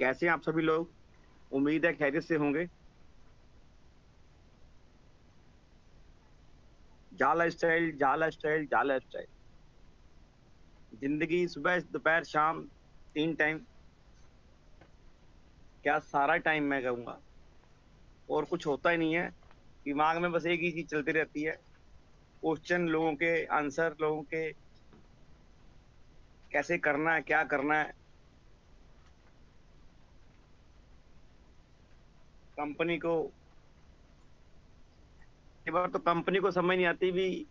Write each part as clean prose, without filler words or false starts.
कैसे हैं आप सभी लोग? उम्मीद है खैरियत से होंगे। जाला स्टाइल, जाला स्टाइल, जाला स्टाइल। जिंदगी सुबह दोपहर शाम 3 टाइम, क्या सारा टाइम मैं कहूँगा। और कुछ होता ही नहीं है, दिमाग में बस एक ही चीज चलती रहती है। क्वेश्चन लोगों के, आंसर लोगों के, कैसे करना है, क्या करना है। कंपनी को कई बार तो कंपनी को समझ नहीं आती भी,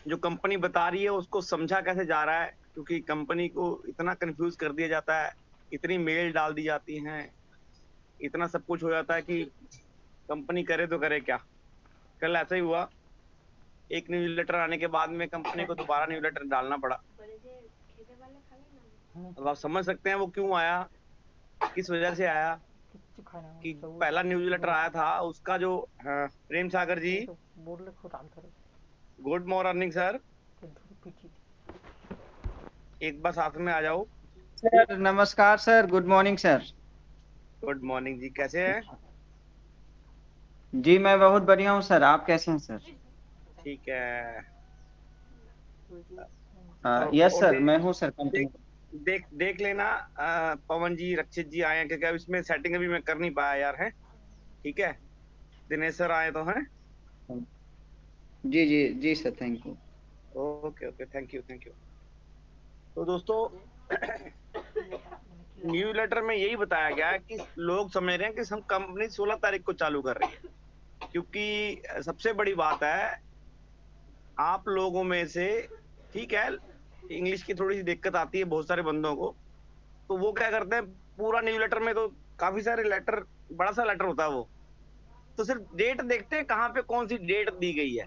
जो कंपनी बता रही है उसको समझा कैसे जा रहा है, क्योंकि कंपनी को इतना कंफ्यूज कर दिया जाता है, इतनी मेल डाल दी जाती हैं, इतना सब कुछ हो जाता है कि कंपनी करे तो करे क्या। कल ऐसा ही हुआ, एक न्यूज लेटर आने के बाद में कंपनी को दोबारा न्यूज लेटर डालना पड़ा। अब आप समझ सकते हैं वो क्यों आया, किस वजह से आया। कि पहला न्यूज लेटर आया था उसका जो Prem Sagar ji, good morning sir, एक बार साथ में आ जाओ। सर नमस्कार sir, good morning sir. Good morning जी, कैसे हैं? जी मैं बहुत बढ़िया हूँ सर, आप कैसे हैं सर? ठीक है। यस और सर, मैं हूँ सर कंपनी। देख लेना, पवन जी, रक्षित जी आए हैं, क्योंकि अब इसमें सेटिंग अभी मैं कर नहीं पाया यार, है ठीक है। दिनेश सर आए तो हैं। जी जी जी sir, thank you. Okay okay, thank you thank you. तो दोस्तों, न्यूज लेटर में यही बताया गया है कि लोग समझ रहे हैं कि हम कंपनी 16 तारीख को चालू कर रही है, क्योंकि सबसे बड़ी बात है आप लोगों में से, ठीक है, इंग्लिश की थोड़ी सी दिक्कत आती है बहुत सारे बंदों को, तो वो क्या करते हैं, पूरा न्यूज लेटर में तो काफी सारे लेटर, बड़ा सा लेटर होता है वो, तो सिर्फ डेट देखते हैं कहाँ पे कौन सी डेट दी गई है।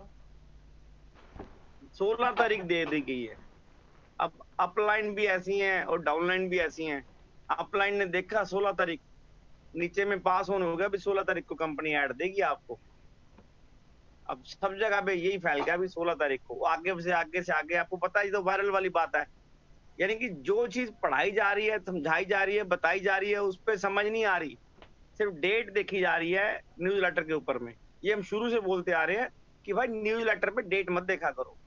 16 तारीख दे दी गई है। अब अपलाइन भी ऐसी हैं और डाउनलाइन भी ऐसी हैं। अपलाइन ने देखा 16 तारीख, नीचे में पास ऑन हो गया भी 16 तारीख को कंपनी ऐड देगी आपको। अब सब जगह पे यही फैल गया भी 16 तारीख को, आगे से आगे आपको पता ही, तो वायरल वाली बात है। यानी कि जो चीज पढ़ाई जा रही है, समझाई जा रही है, बताई जा रही है, उस पर समझ नहीं आ रही, सिर्फ डेट देखी जा रही है न्यूज लेटर के ऊपर में। ये हम शुरू से बोलते आ रहे हैं कि भाई न्यूज लेटर पे डेट मत देखा करो,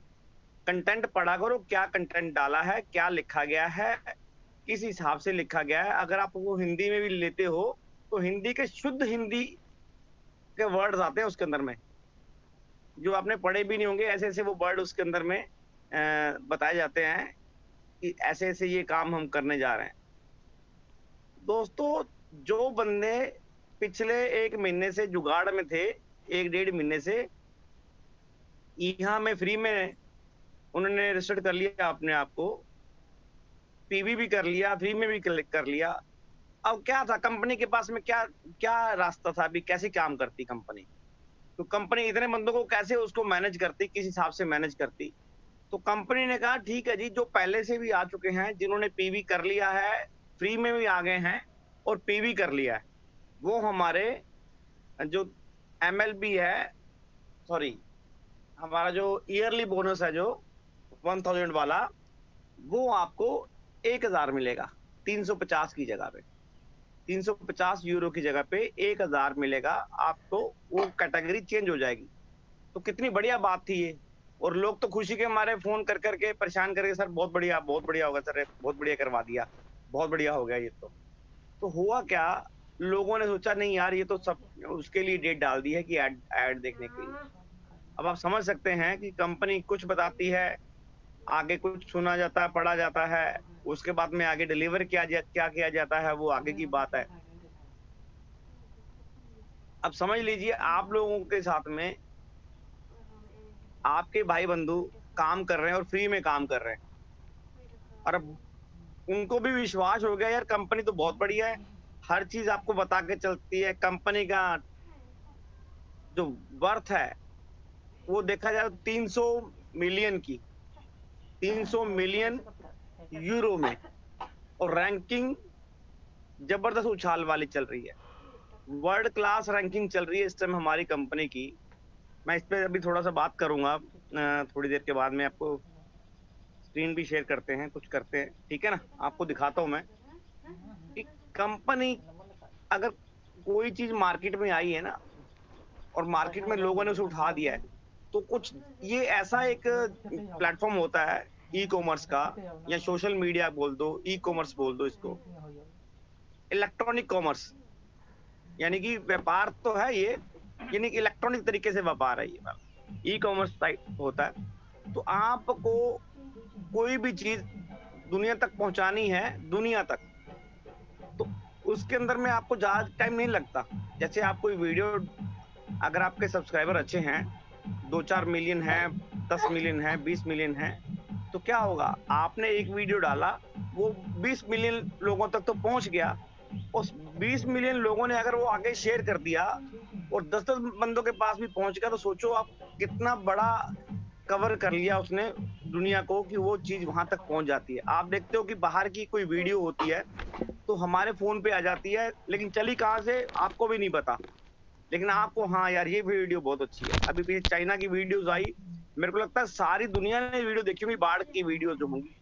कंटेंट पढ़ा करो, क्या कंटेंट डाला है, क्या लिखा गया है, किस हिसाब से लिखा गया है। अगर आप वो हिंदी में भी लेते हो तो हिंदी के शुद्ध हिंदी के वर्ड्स आते हैं उसके अंदर में, जो आपने पढ़े भी नहीं होंगे, ऐसे ऐसे वो वर्ड उसके अंदर में बताए जाते हैं कि ऐसे ऐसे ये काम हम करने जा रहे हैं। दोस्तों, जो बंदे पिछले 1 महीने से जुगाड़ में थे, 1 डेढ़ महीने से, यहाँ में फ्री में उन्होंने रजिस्टर कर लिया अपने आप को, पीवी भी कर लिया, फ्री में भी कर लिया। अब क्या था कंपनी के पास में, क्या क्या रास्ता था अभी, कैसे काम करती कंपनी? तो कंपनी इतने बंदों को कैसे उसको मैनेज करती, किस हिसाब से मैनेज करती? तो कंपनी ने कहा ठीक है जी, जो पहले से भी आ चुके हैं, जिन्होंने पीवी कर लिया है, फ्री में भी आ गए हैं और पीवी कर लिया है, वो हमारे जो एमएलबी है, सॉरी, हमारा जो ईयरली बोनस है जो 1000 वाला, वो आपको 1000 मिलेगा। 350 की जगह पे, 350 यूरो की जगह पे 1000 मिलेगा आपको। वो कैटेगरी चेंज हो जाएगी। तो कितनी बढ़िया बात थी ये। और लोग तो खुशी के मारे फोन कर करके परेशान करके, सर बहुत बढ़िया होगा सर, बहुत बढ़िया करवा दिया, बहुत बढ़िया हो गया ये तो हुआ क्या, लोगों ने सोचा नहीं यार, ये तो सब उसके लिए डेट डाल दी है कि ऐड देखने के लिए। अब आप समझ सकते हैं कि कंपनी कुछ बताती है, आगे कुछ सुना जाता है, पढ़ा जाता है, उसके बाद में आगे डिलीवर क्या किया जाता है, वो आगे की बात है। अब समझ लीजिए आप लोगों के साथ में आपके भाई बंधु काम कर रहे हैं और फ्री में काम कर रहे हैं, और अब उनको भी विश्वास हो गया यार कंपनी तो बहुत बढ़िया है, हर चीज आपको बता के चलती है। कंपनी का जो वर्थ है वो देखा जाए तो 300 मिलियन की, 300 मिलियन यूरो में, और रैंकिंग जबरदस्त उछाल वाली चल रही है, वर्ल्ड क्लास रैंकिंग चल रही है इस टाइम हमारी कंपनी की। मैं इस पे अभी थोड़ा सा बात करूंगा, थोड़ी देर के बाद में आपको स्क्रीन भी शेयर करते हैं, कुछ करते हैं, ठीक है ना, आपको दिखाता हूं मैं। ठीक, कंपनी अगर कोई चीज मार्केट में आई है ना और मार्केट में लोगों ने उसे उठा दिया है, तो कुछ ये ऐसा एक प्लेटफॉर्म होता है ई कॉमर्स का, या सोशल मीडिया बोल दो, ई कॉमर्स बोल दो इसको, इलेक्ट्रॉनिक कॉमर्स, यानी कि व्यापार तो है ये, यानी कि इलेक्ट्रॉनिक तरीके से व्यापार है ये ई कॉमर्स साइट होता है। तो आपको कोई भी चीज दुनिया तक पहुंचानी है, दुनिया तक, तो उसके अंदर में आपको ज्यादा टाइम नहीं लगता। जैसे आप कोई वीडियो, अगर आपके सब्सक्राइबर अच्छे हैं, 2-4 मिलियन है, 10 मिलियन है, 20 मिलियन है, तो क्या होगा, आपने एक वीडियो डाला, वो 20 मिलियन लोगों तक तो पहुंच गया। उस 20 मिलियन लोगों ने अगर वो आगे शेयर कर दिया और 10-10 बंदों के पास भी पहुंच गया, तो सोचो आप कितना बड़ा कवर कर लिया उसने दुनिया को, कि वो चीज वहां तक पहुंच जाती है। आप देखते हो कि बाहर की कोई वीडियो होती है तो हमारे फोन पे आ जाती है, लेकिन चली कहां से आपको भी नहीं पता, लेकिन आपको हाँ यार ये वीडियो बहुत अच्छी है। अभी पीछे चाइना की वीडियोस आई, मेरे को लगता है सारी दुनिया ने वीडियो देखी होगी, बाढ़ की वीडियो जो होंगी,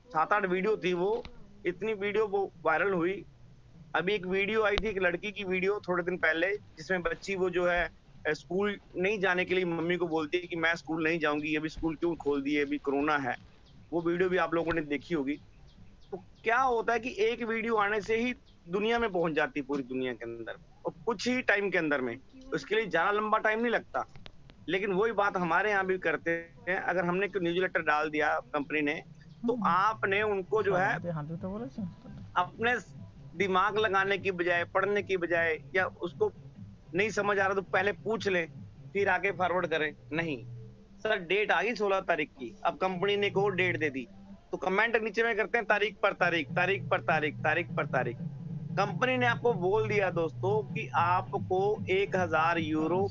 7-8 वीडियो थी वो, इतनी वीडियो वो वायरल हुई। अभी एक वीडियो आई थी एक लड़की की वीडियो थोड़े दिन पहले, जिसमें बच्ची वो जो है स्कूल नहीं जाने के लिए मम्मी को बोलती है कि मैं स्कूल नहीं जाऊंगी, अभी स्कूल क्यों खोल दिए, अभी कोरोना है। वो वीडियो भी आप लोगों ने देखी होगी। तो क्या होता है कि एक वीडियो आने से ही दुनिया में पहुंच जाती है, पूरी दुनिया के अंदर, और कुछ ही टाइम के अंदर में, उसके लिए ज्यादा लंबा टाइम नहीं लगता। लेकिन वही बात हमारे यहाँ भी करते हैं, अगर हमने कोई न्यूज लेटर डाल दिया कंपनी ने, तो आपने उनको जो है अपने दिमाग लगाने की बजाय, पढ़ने की बजाय, या उसको नहीं समझ आ रहा तो पहले पूछ लें, फिर आगे फॉरवर्ड करें। नहीं सर, डेट आ गई 16 तारीख की, अब कंपनी ने एक और डेट दे दी, तो कमेंट नीचे में करते हैं तारीख पर तारीख, तारीख पर तारीख, तारीख पर तारीख। कंपनी ने आपको बोल दिया दोस्तों कि आपको 1000 यूरो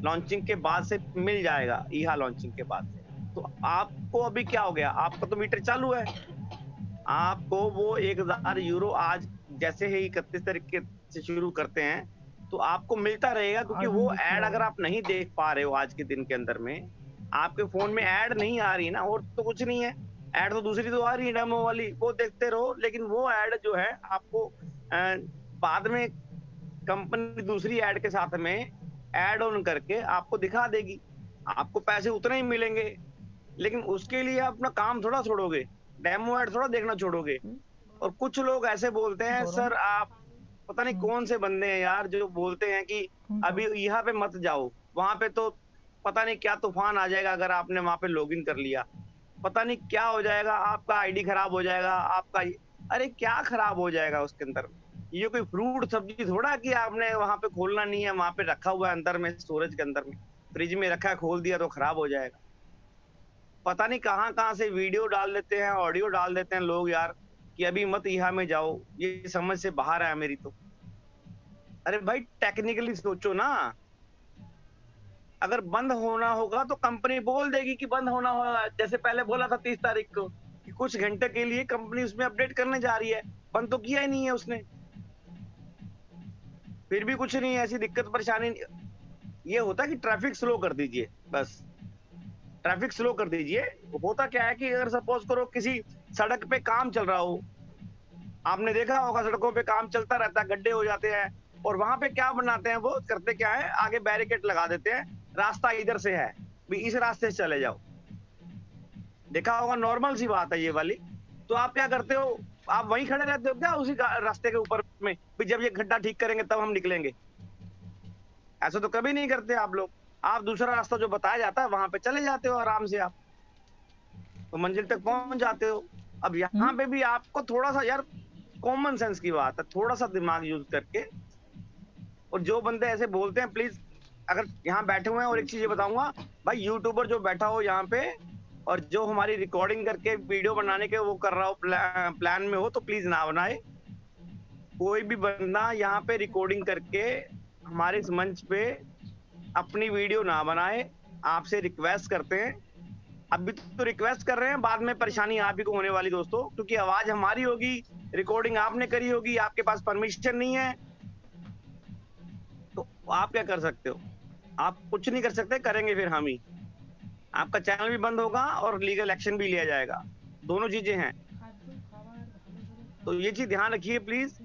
लॉन्चिंग के बाद से मिल जाएगा, ईहा लॉन्चिंग के बाद से। तो आपको अभी क्या हो गया, आपका तो मीटर चालू है, आपको वो 1000 यूरो आज जैसे ही 31 तारीख से शुरू करते हैं तो आपको मिलता रहेगा, क्योंकि वो ऐड अगर आप नहीं देख पा रहे हो आज के दिन के अंदर में, आपके फोन में ऐड नहीं आ रही ना, और तो कुछ नहीं है, ऐड तो दूसरी तो आ रही है डेमो वाली, वो देखते रहो। लेकिन वो ऐड जो है आपको बाद में कंपनी दूसरी ऐड के साथ में ऐड ऑन करके आपको दिखा देगी, आपको पैसे उतने ही मिलेंगे। लेकिन उसके लिए आप अपना काम थोड़ा छोड़ोगे, डेमो ऐड थोड़ा देखना छोड़ोगे। और कुछ लोग ऐसे बोलते हैं, सर आप पता नहीं कौन से बंदे हैं यार, जो बोलते हैं कि अभी यहाँ पे मत जाओ, वहां पे तो पता नहीं क्या तूफान आ जाएगा अगर आपने वहां पे लॉगिन कर लिया, पता नहीं क्या हो जाएगा, आपका आईडी खराब हो जाएगा, अरे क्या खराब हो जाएगा उसके अंदर? ये कोई फ्रूट सब्जी थोड़ा कि आपने वहां पे खोलना नहीं है, वहां पे रखा हुआ है अंदर में, स्टोरेज के अंदर में, फ्रिज में रखा है, खोल दिया तो खराब हो जाएगा। पता नहीं कहाँ कहाँ से वीडियो डाल देते हैं, ऑडियो डाल देते हैं लोग यार, कि अभी मत यहाँ में जाओ, ये समझ से बाहर है मेरी तो। अरे भाई टेक्निकली सोचो ना, अगर बंद होना होगा तो कंपनी बोल देगी कि बंद होना होगा, जैसे पहले बोला था 30 तारीख को कि कुछ घंटे के लिए कंपनी उसमें अपडेट करने जा रही है, बंद तो किया ही नहीं है उसने, फिर भी कुछ नहीं है, ऐसी दिक्कत परेशानी। ये होता है कि ट्रैफिक स्लो कर दीजिए, बस ट्रैफिक स्लो कर दीजिए। होता क्या है कि अगर सपोज करो किसी सड़क पे काम चल रहा हो, आपने देखा होगा सड़कों पे काम चलता रहता है, गड्ढे हो जाते हैं, और वहां पे क्या बनाते हैं, वो करते क्या है, आगे बैरिकेड लगा देते हैं, रास्ता इधर से है, भी इस रास्ते से चले जाओ। देखा होगा, नॉर्मल सी बात है ये वाली। तो आप क्या करते हो, आप वहीं खड़े रहते हो क्या उसी रास्ते के ऊपर में, भी जब ये गड्ढा ठीक करेंगे तब हम निकलेंगे? ऐसा तो कभी नहीं करते आप लोग। आप दूसरा रास्ता जो बताया जाता है वहां पे चले जाते हो आराम से, आप तो मंजिल तक पहुंच जाते हो। अब यहाँ पे भी आपको थोड़ा सा यार कॉमन सेंस की बात है, थोड़ा सा दिमाग यूज करके। और जो बंदे ऐसे बोलते हैं, प्लीज अगर यहाँ बैठे हुए हैं, और एक चीज ये बताऊंगा भाई, यूट्यूबर जो बैठा हो यहाँ पे और जो हमारी रिकॉर्डिंग करके वीडियो बनाने के वो कर रहा हो, प्लान में हो, तो प्लीज ना बनाए। कोई भी बंदा यहाँ पे रिकॉर्डिंग करके हमारे इस मंच पे अपनी वीडियो ना बनाए, आपसे रिक्वेस्ट करते हैं। अभी तो रिक्वेस्ट कर रहे हैं, बाद में परेशानी आप ही को होने वाली दोस्तों, क्योंकि आवाज हमारी होगी, रिकॉर्डिंग आपने करी होगी, आपके पास परमिशन नहीं है, तो आप क्या कर सकते हो? आप कुछ नहीं कर सकते, करेंगे फिर हम ही। आपका चैनल भी बंद होगा और लीगल एक्शन भी लिया जाएगा, दोनों चीजें हैं। तो ये चीज ध्यान रखिए प्लीज।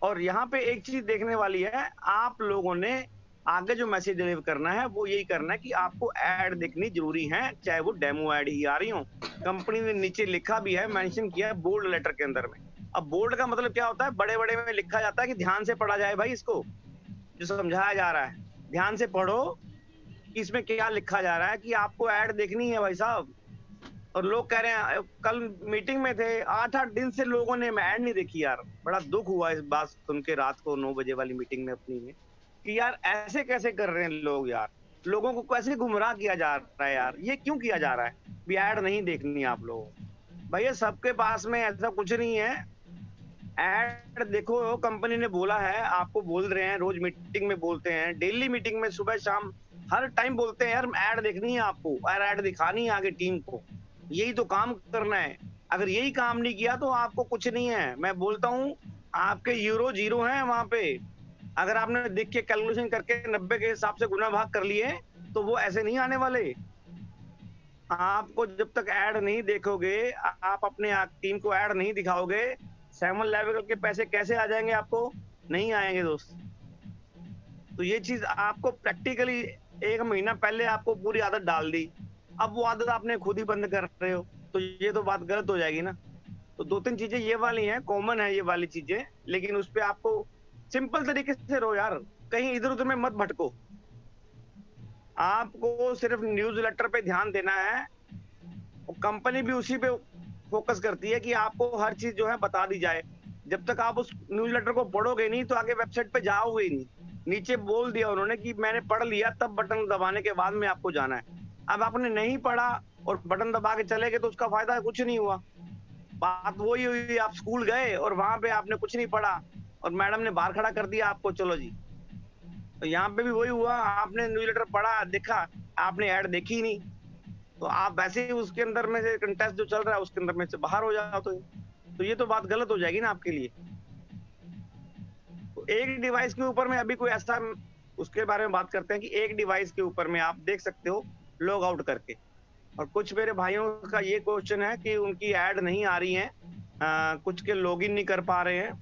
और यहाँ पे एक चीज देखने वाली है, आप लोगों ने आगे जो मैसेज डिलीवर करना है वो यही करना है कि आपको ऐड देखनी जरूरी है, चाहे वो डेमो ऐड ही आ रही हो। कंपनी ने नीचे लिखा भी है, मेंशन किया है बोल्ड लेटर के अंदर में। अब बोल्ड का मतलब क्या होता है, बड़े बड़े में लिखा जाता है कि ध्यान से पढ़ा जाए भाई, इसको जो समझाया जा रहा है ध्यान से पढ़ो कि इसमें क्या लिखा जा रहा है, कि आपको ऐड देखनी है भाई साहब। और लोग कह रहे हैं, कल मीटिंग में थे, 8-8 दिन से लोगों ने ऐड नहीं देखी यार। बड़ा दुख हुआ इस बात सुन के रात को 9 बजे वाली मीटिंग में अपनी में, कि यार ऐसे कैसे कर रहे हैं लोग यार, लोगों को कैसे गुमराह किया जा रहा है यार, ये क्यों किया जा रहा है भी ऐड नहीं देखनी आप लोगों को। भैया सबके पास में ऐसा कुछ नहीं है, ऐड देखो, कंपनी ने बोला है, आपको बोल रहे हैं, रोज मीटिंग में बोलते हैं, डेली मीटिंग में सुबह शाम हर टाइम बोलते हैं यार ऐड देखनी है आपको और ऐड दिखानी है आगे टीम को, यही तो काम करना है। अगर यही काम नहीं किया तो आपको कुछ नहीं है। मैं बोलता हूँ आपके यूरो जीरो हैं वहां पे। अगर आपने देख के कैलकुलेशन करके 90 के हिसाब से गुना भाग कर लिए तो वो ऐसे नहीं आने वाले। आपको जब तक ऐड नहीं देखोगे, आप अपने टीम को ऐड नहीं दिखाओगे, 7 लेवल के पैसे कैसे आ जाएंगे आपको? नहीं आएंगे दोस्त। तो ये चीज आपको प्रैक्टिकली 1 महीना पहले आपको पूरी आदत डाल दी, अब वो आदत आपने खुद ही बंद कर रहे हो, तो ये तो बात गलत हो जाएगी ना। तो 2-3 चीजें ये वाली हैं, कॉमन है ये वाली चीजें, लेकिन उस पे आपको सिंपल तरीके से रहो यार, कहीं इधर उधर में मत भटको। आपको सिर्फ न्यूज लेटर पे ध्यान देना है, कंपनी भी उसी पे फोकस करती है कि आपको हर चीज जो है बता दी जाए। जब तक आप उस न्यूज लेटर को पढ़ोगे नहीं तो आगे वेबसाइट पे जाओगे ही नहीं। नीचे बोल दिया उन्होंने कि मैंने पढ़ लिया, तब बटन दबाने के बाद में आपको जाना है। अब आपने नहीं पढ़ा और बटन दबा के चले गए तो उसका फायदा कुछ नहीं हुआ। बात वही हुई, आप स्कूल गए और वहां पे आपने कुछ नहीं पढ़ा और मैडम ने बाहर खड़ा कर दिया आपको, चलो जी। तो यहाँ पे भी वही हुआ, आपने न्यूज लेटर पढ़ा देखा, आपने ऐड देखी नहीं, तो आप वैसे ही उसके अंदर में से कंटेस्ट जो चल रहा है उसके अंदर में से बाहर हो जाओ। तो ये तो बात गलत हो जाएगी ना आपके लिए। तो एक डिवाइस के ऊपर में अभी कोई ऐसा, उसके बारे में बात करते हैं कि एक डिवाइस के ऊपर में आप देख सकते हो लॉग आउट करके। और कुछ मेरे भाइयों का ये क्वेश्चन है कि उनकी ऐड नहीं आ रही है, कुछ के लॉगिन नहीं कर पा रहे हैं।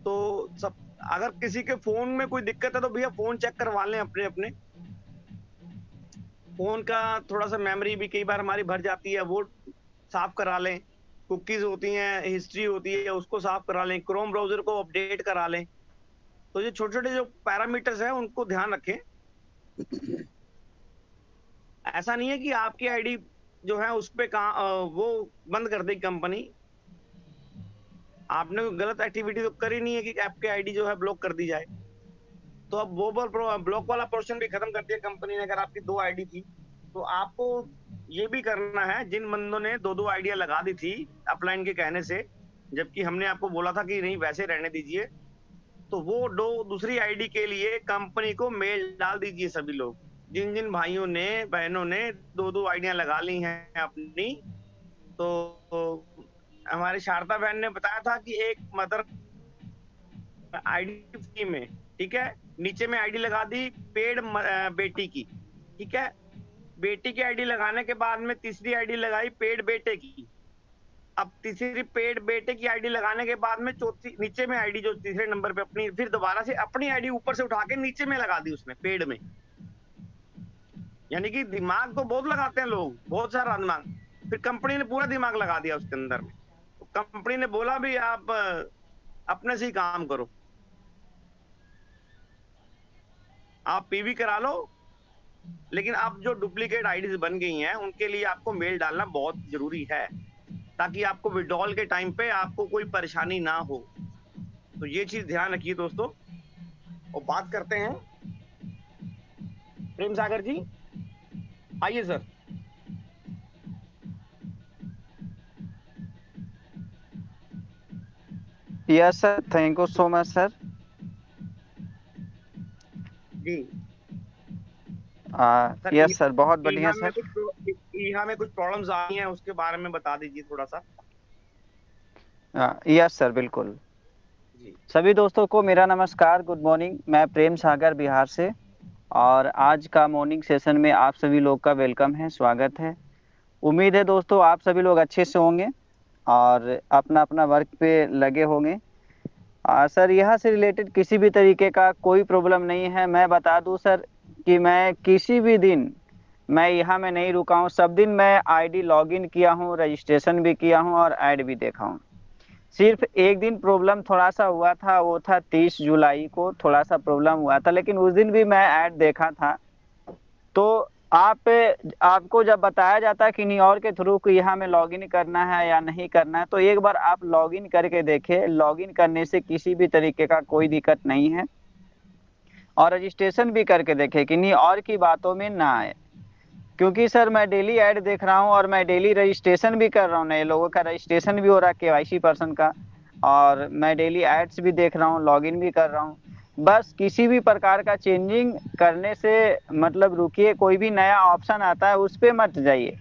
तो सब, अगर किसी के फोन में कोई दिक्कत है तो भैया फोन चेक करवा लें अपने अपने फोन का, थोड़ा सा मेमोरी भी कई बार हमारी भर जाती है, वो साफ करा लें। कुकीज होती हैं, हिस्ट्री होती है, उसको साफ करा लें, क्रोम ब्राउजर को अपडेट करा लें। तो ये छोटे छोटे जो पैरामीटर्स हैं उनको ध्यान रखें। ऐसा नहीं है कि आपकी आईडी जो है उस पे वो बंद कर देगी कंपनी। आपने कोई गलत एक्टिविटी तो करी नहीं है कि आपकी आईडी जो है ब्लॉक कर दी जाए। तो अब वो ब्लॉक वाला पोर्शन भी खत्म कर दिया कंपनी ने। अगर आपकी 2 आईडी थी तो आपको ये भी करना है, जिन बंदों ने 2-2 आईडिया लगा दी थी अपलाइन के कहने से, जबकि हमने आपको बोला था कि नहीं वैसे रहने दीजिए, तो वो दूसरी आईडी के लिए कंपनी को मेल डाल दीजिए सभी लोग। जिन जिन भाइयों ने बहनों ने 2-2 आईडिया लगा ली हैं अपनी, तो हमारी शारदा बहन ने बताया था कि एक मदर आईडी फ्री में, ठीक है, नीचे में आईडी लगा दी पेड बेटी की, ठीक है, बेटी की आईडी लगाने के बाद में तीसरी आईडी लगाई पेड बेटे की। अब तीसरी पेड बेटे की आईडी लगाने के बाद में चौथी नीचे में आईडी जो तीसरे नंबर पे अपनी, फिर दोबारा से अपनी आईडी ऊपर से उठा के नीचे में लगा दी उसने पेड में। यानी कि दिमाग तो बहुत लगाते हैं लोग, बहुत सारा दिमाग। फिर कंपनी ने पूरा दिमाग लगा दिया उसके अंदर में। तो कंपनी ने बोला भी आप अपने से ही काम करो, आप पीवी करा लो, लेकिन अब जो डुप्लीकेट आईडीज बन गई हैं उनके लिए आपको मेल डालना बहुत जरूरी है, ताकि आपको विड्रॉल के टाइम पे आपको कोई परेशानी ना हो। तो ये चीज ध्यान रखिए दोस्तों। और बात करते हैं प्रेम सागर जी, आइए sir. Yes sir, thank you so much sir. जी यस सर, बहुत बढ़िया सर। ईहा में कुछ प्रॉब्लम्स आई हैं, उसके बारे में बता दीजिए थोड़ा सा। यस सर, बिल्कुल जी। सभी दोस्तों को मेरा नमस्कार, गुड मॉर्निंग। मैं प्रेम सागर बिहार से, और आज का मॉर्निंग सेशन में आप सभी लोग का वेलकम है, स्वागत है। उम्मीद है दोस्तों आप सभी लोग अच्छे से होंगे। और अपना अपना वर्क पे लगे होंगे। सर यहाँ से रिलेटेड किसी भी तरीके का कोई प्रॉब्लम नहीं है। मैं बता दूं सर कि मैं किसी भी दिन मैं यहाँ में नहीं रुका हूँ, सब दिन मैं आईडी लॉगिन किया हूँ, रजिस्ट्रेशन भी किया हूँ और ऐड भी देखा हूँ। सिर्फ एक दिन प्रॉब्लम थोड़ा सा हुआ था, वो था 30 जुलाई को थोड़ा सा प्रॉब्लम हुआ था, लेकिन उस दिन भी मैं ऐड देखा था। तो आपको जब बताया जाता है कि नहीं और के थ्रू कि यहाँ में लॉगिन करना है या नहीं करना है, तो एक बार आप लॉगिन करके देखें। लॉगिन करने से किसी भी तरीके का कोई दिक्कत नहीं है, और रजिस्ट्रेशन भी करके देखें कि नहीं और की बातों में ना आए। क्योंकि सर मैं डेली ऐड देख रहा हूँ और मैं डेली रजिस्ट्रेशन भी कर रहा हूँ, नए लोगों का रजिस्ट्रेशन भी हो रहा है केवाईसी पर्सन का, और मैं डेली एड्स भी देख रहा हूँ, लॉगिन भी कर रहा हूँ। बस किसी भी प्रकार का चेंजिंग करने से मतलब रुकिए, कोई भी नया ऑप्शन आता है उस पर मत जाइए।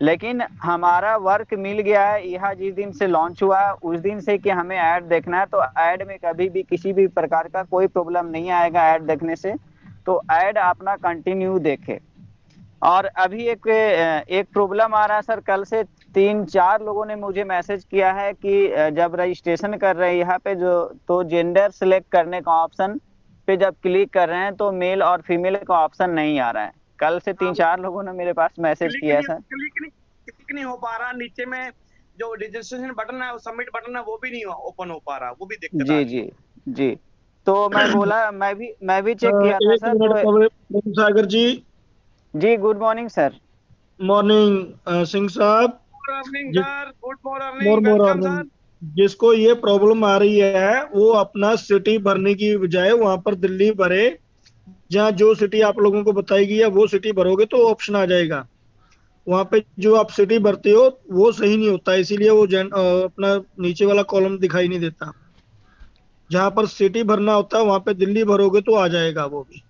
लेकिन हमारा वर्क मिल गया है, यह जिस दिन से लॉन्च हुआ है उस दिन से कि हमें ऐड देखना है, तो ऐड में कभी भी किसी भी प्रकार का कोई प्रॉब्लम नहीं आएगा ऐड देखने से। तो ऐड अपना कंटिन्यू देखें। और अभी एक प्रॉब्लम आ रहा है सर, कल से 3-4 लोगों ने मुझे मैसेज किया है कि जब रजिस्ट्रेशन कर रहे हैं यहाँ पे जो, तो जेंडर सेलेक्ट करने का ऑप्शन पे जब क्लिक कर रहे हैं तो मेल और फीमेल का ऑप्शन नहीं आ रहा है। कल से 3-4 लोगों ने मेरे पास मैसेज किया है सर। क्लिक नहीं हो पा रहा, नीचे में जो रजिस्ट्रेशन बटन है, सबमिट बटन है, वो भी नहीं ओपन हो पा रहा, वो भी दिक्कत आ जी रही है। जी जी। तो मैं बोला, मैं भी चेक किया था एक सर। मिनट तो प्रेम सागर जी। जी good morning sir. Morning Singh साहब। गुड मॉर्निंग जिस sir, good more morning, more welcome morning sir. जिसको ये प्रॉब्लम आ रही है वो अपना सिटी भरने की बजाय वहां पर दिल्ली भरे, जहाँ जो सिटी आप लोगों को बताई गई है वो सिटी भरोगे तो ऑप्शन आ जाएगा। वहां पे जो आप सिटी भरते हो वो सही नहीं होता, इसीलिए वो अपना नीचे वाला कॉलम दिखाई नहीं देता। जहां पर सिटी भरना होता है वहां पे दिल्ली भरोगे तो आ जाएगा वो भी। जी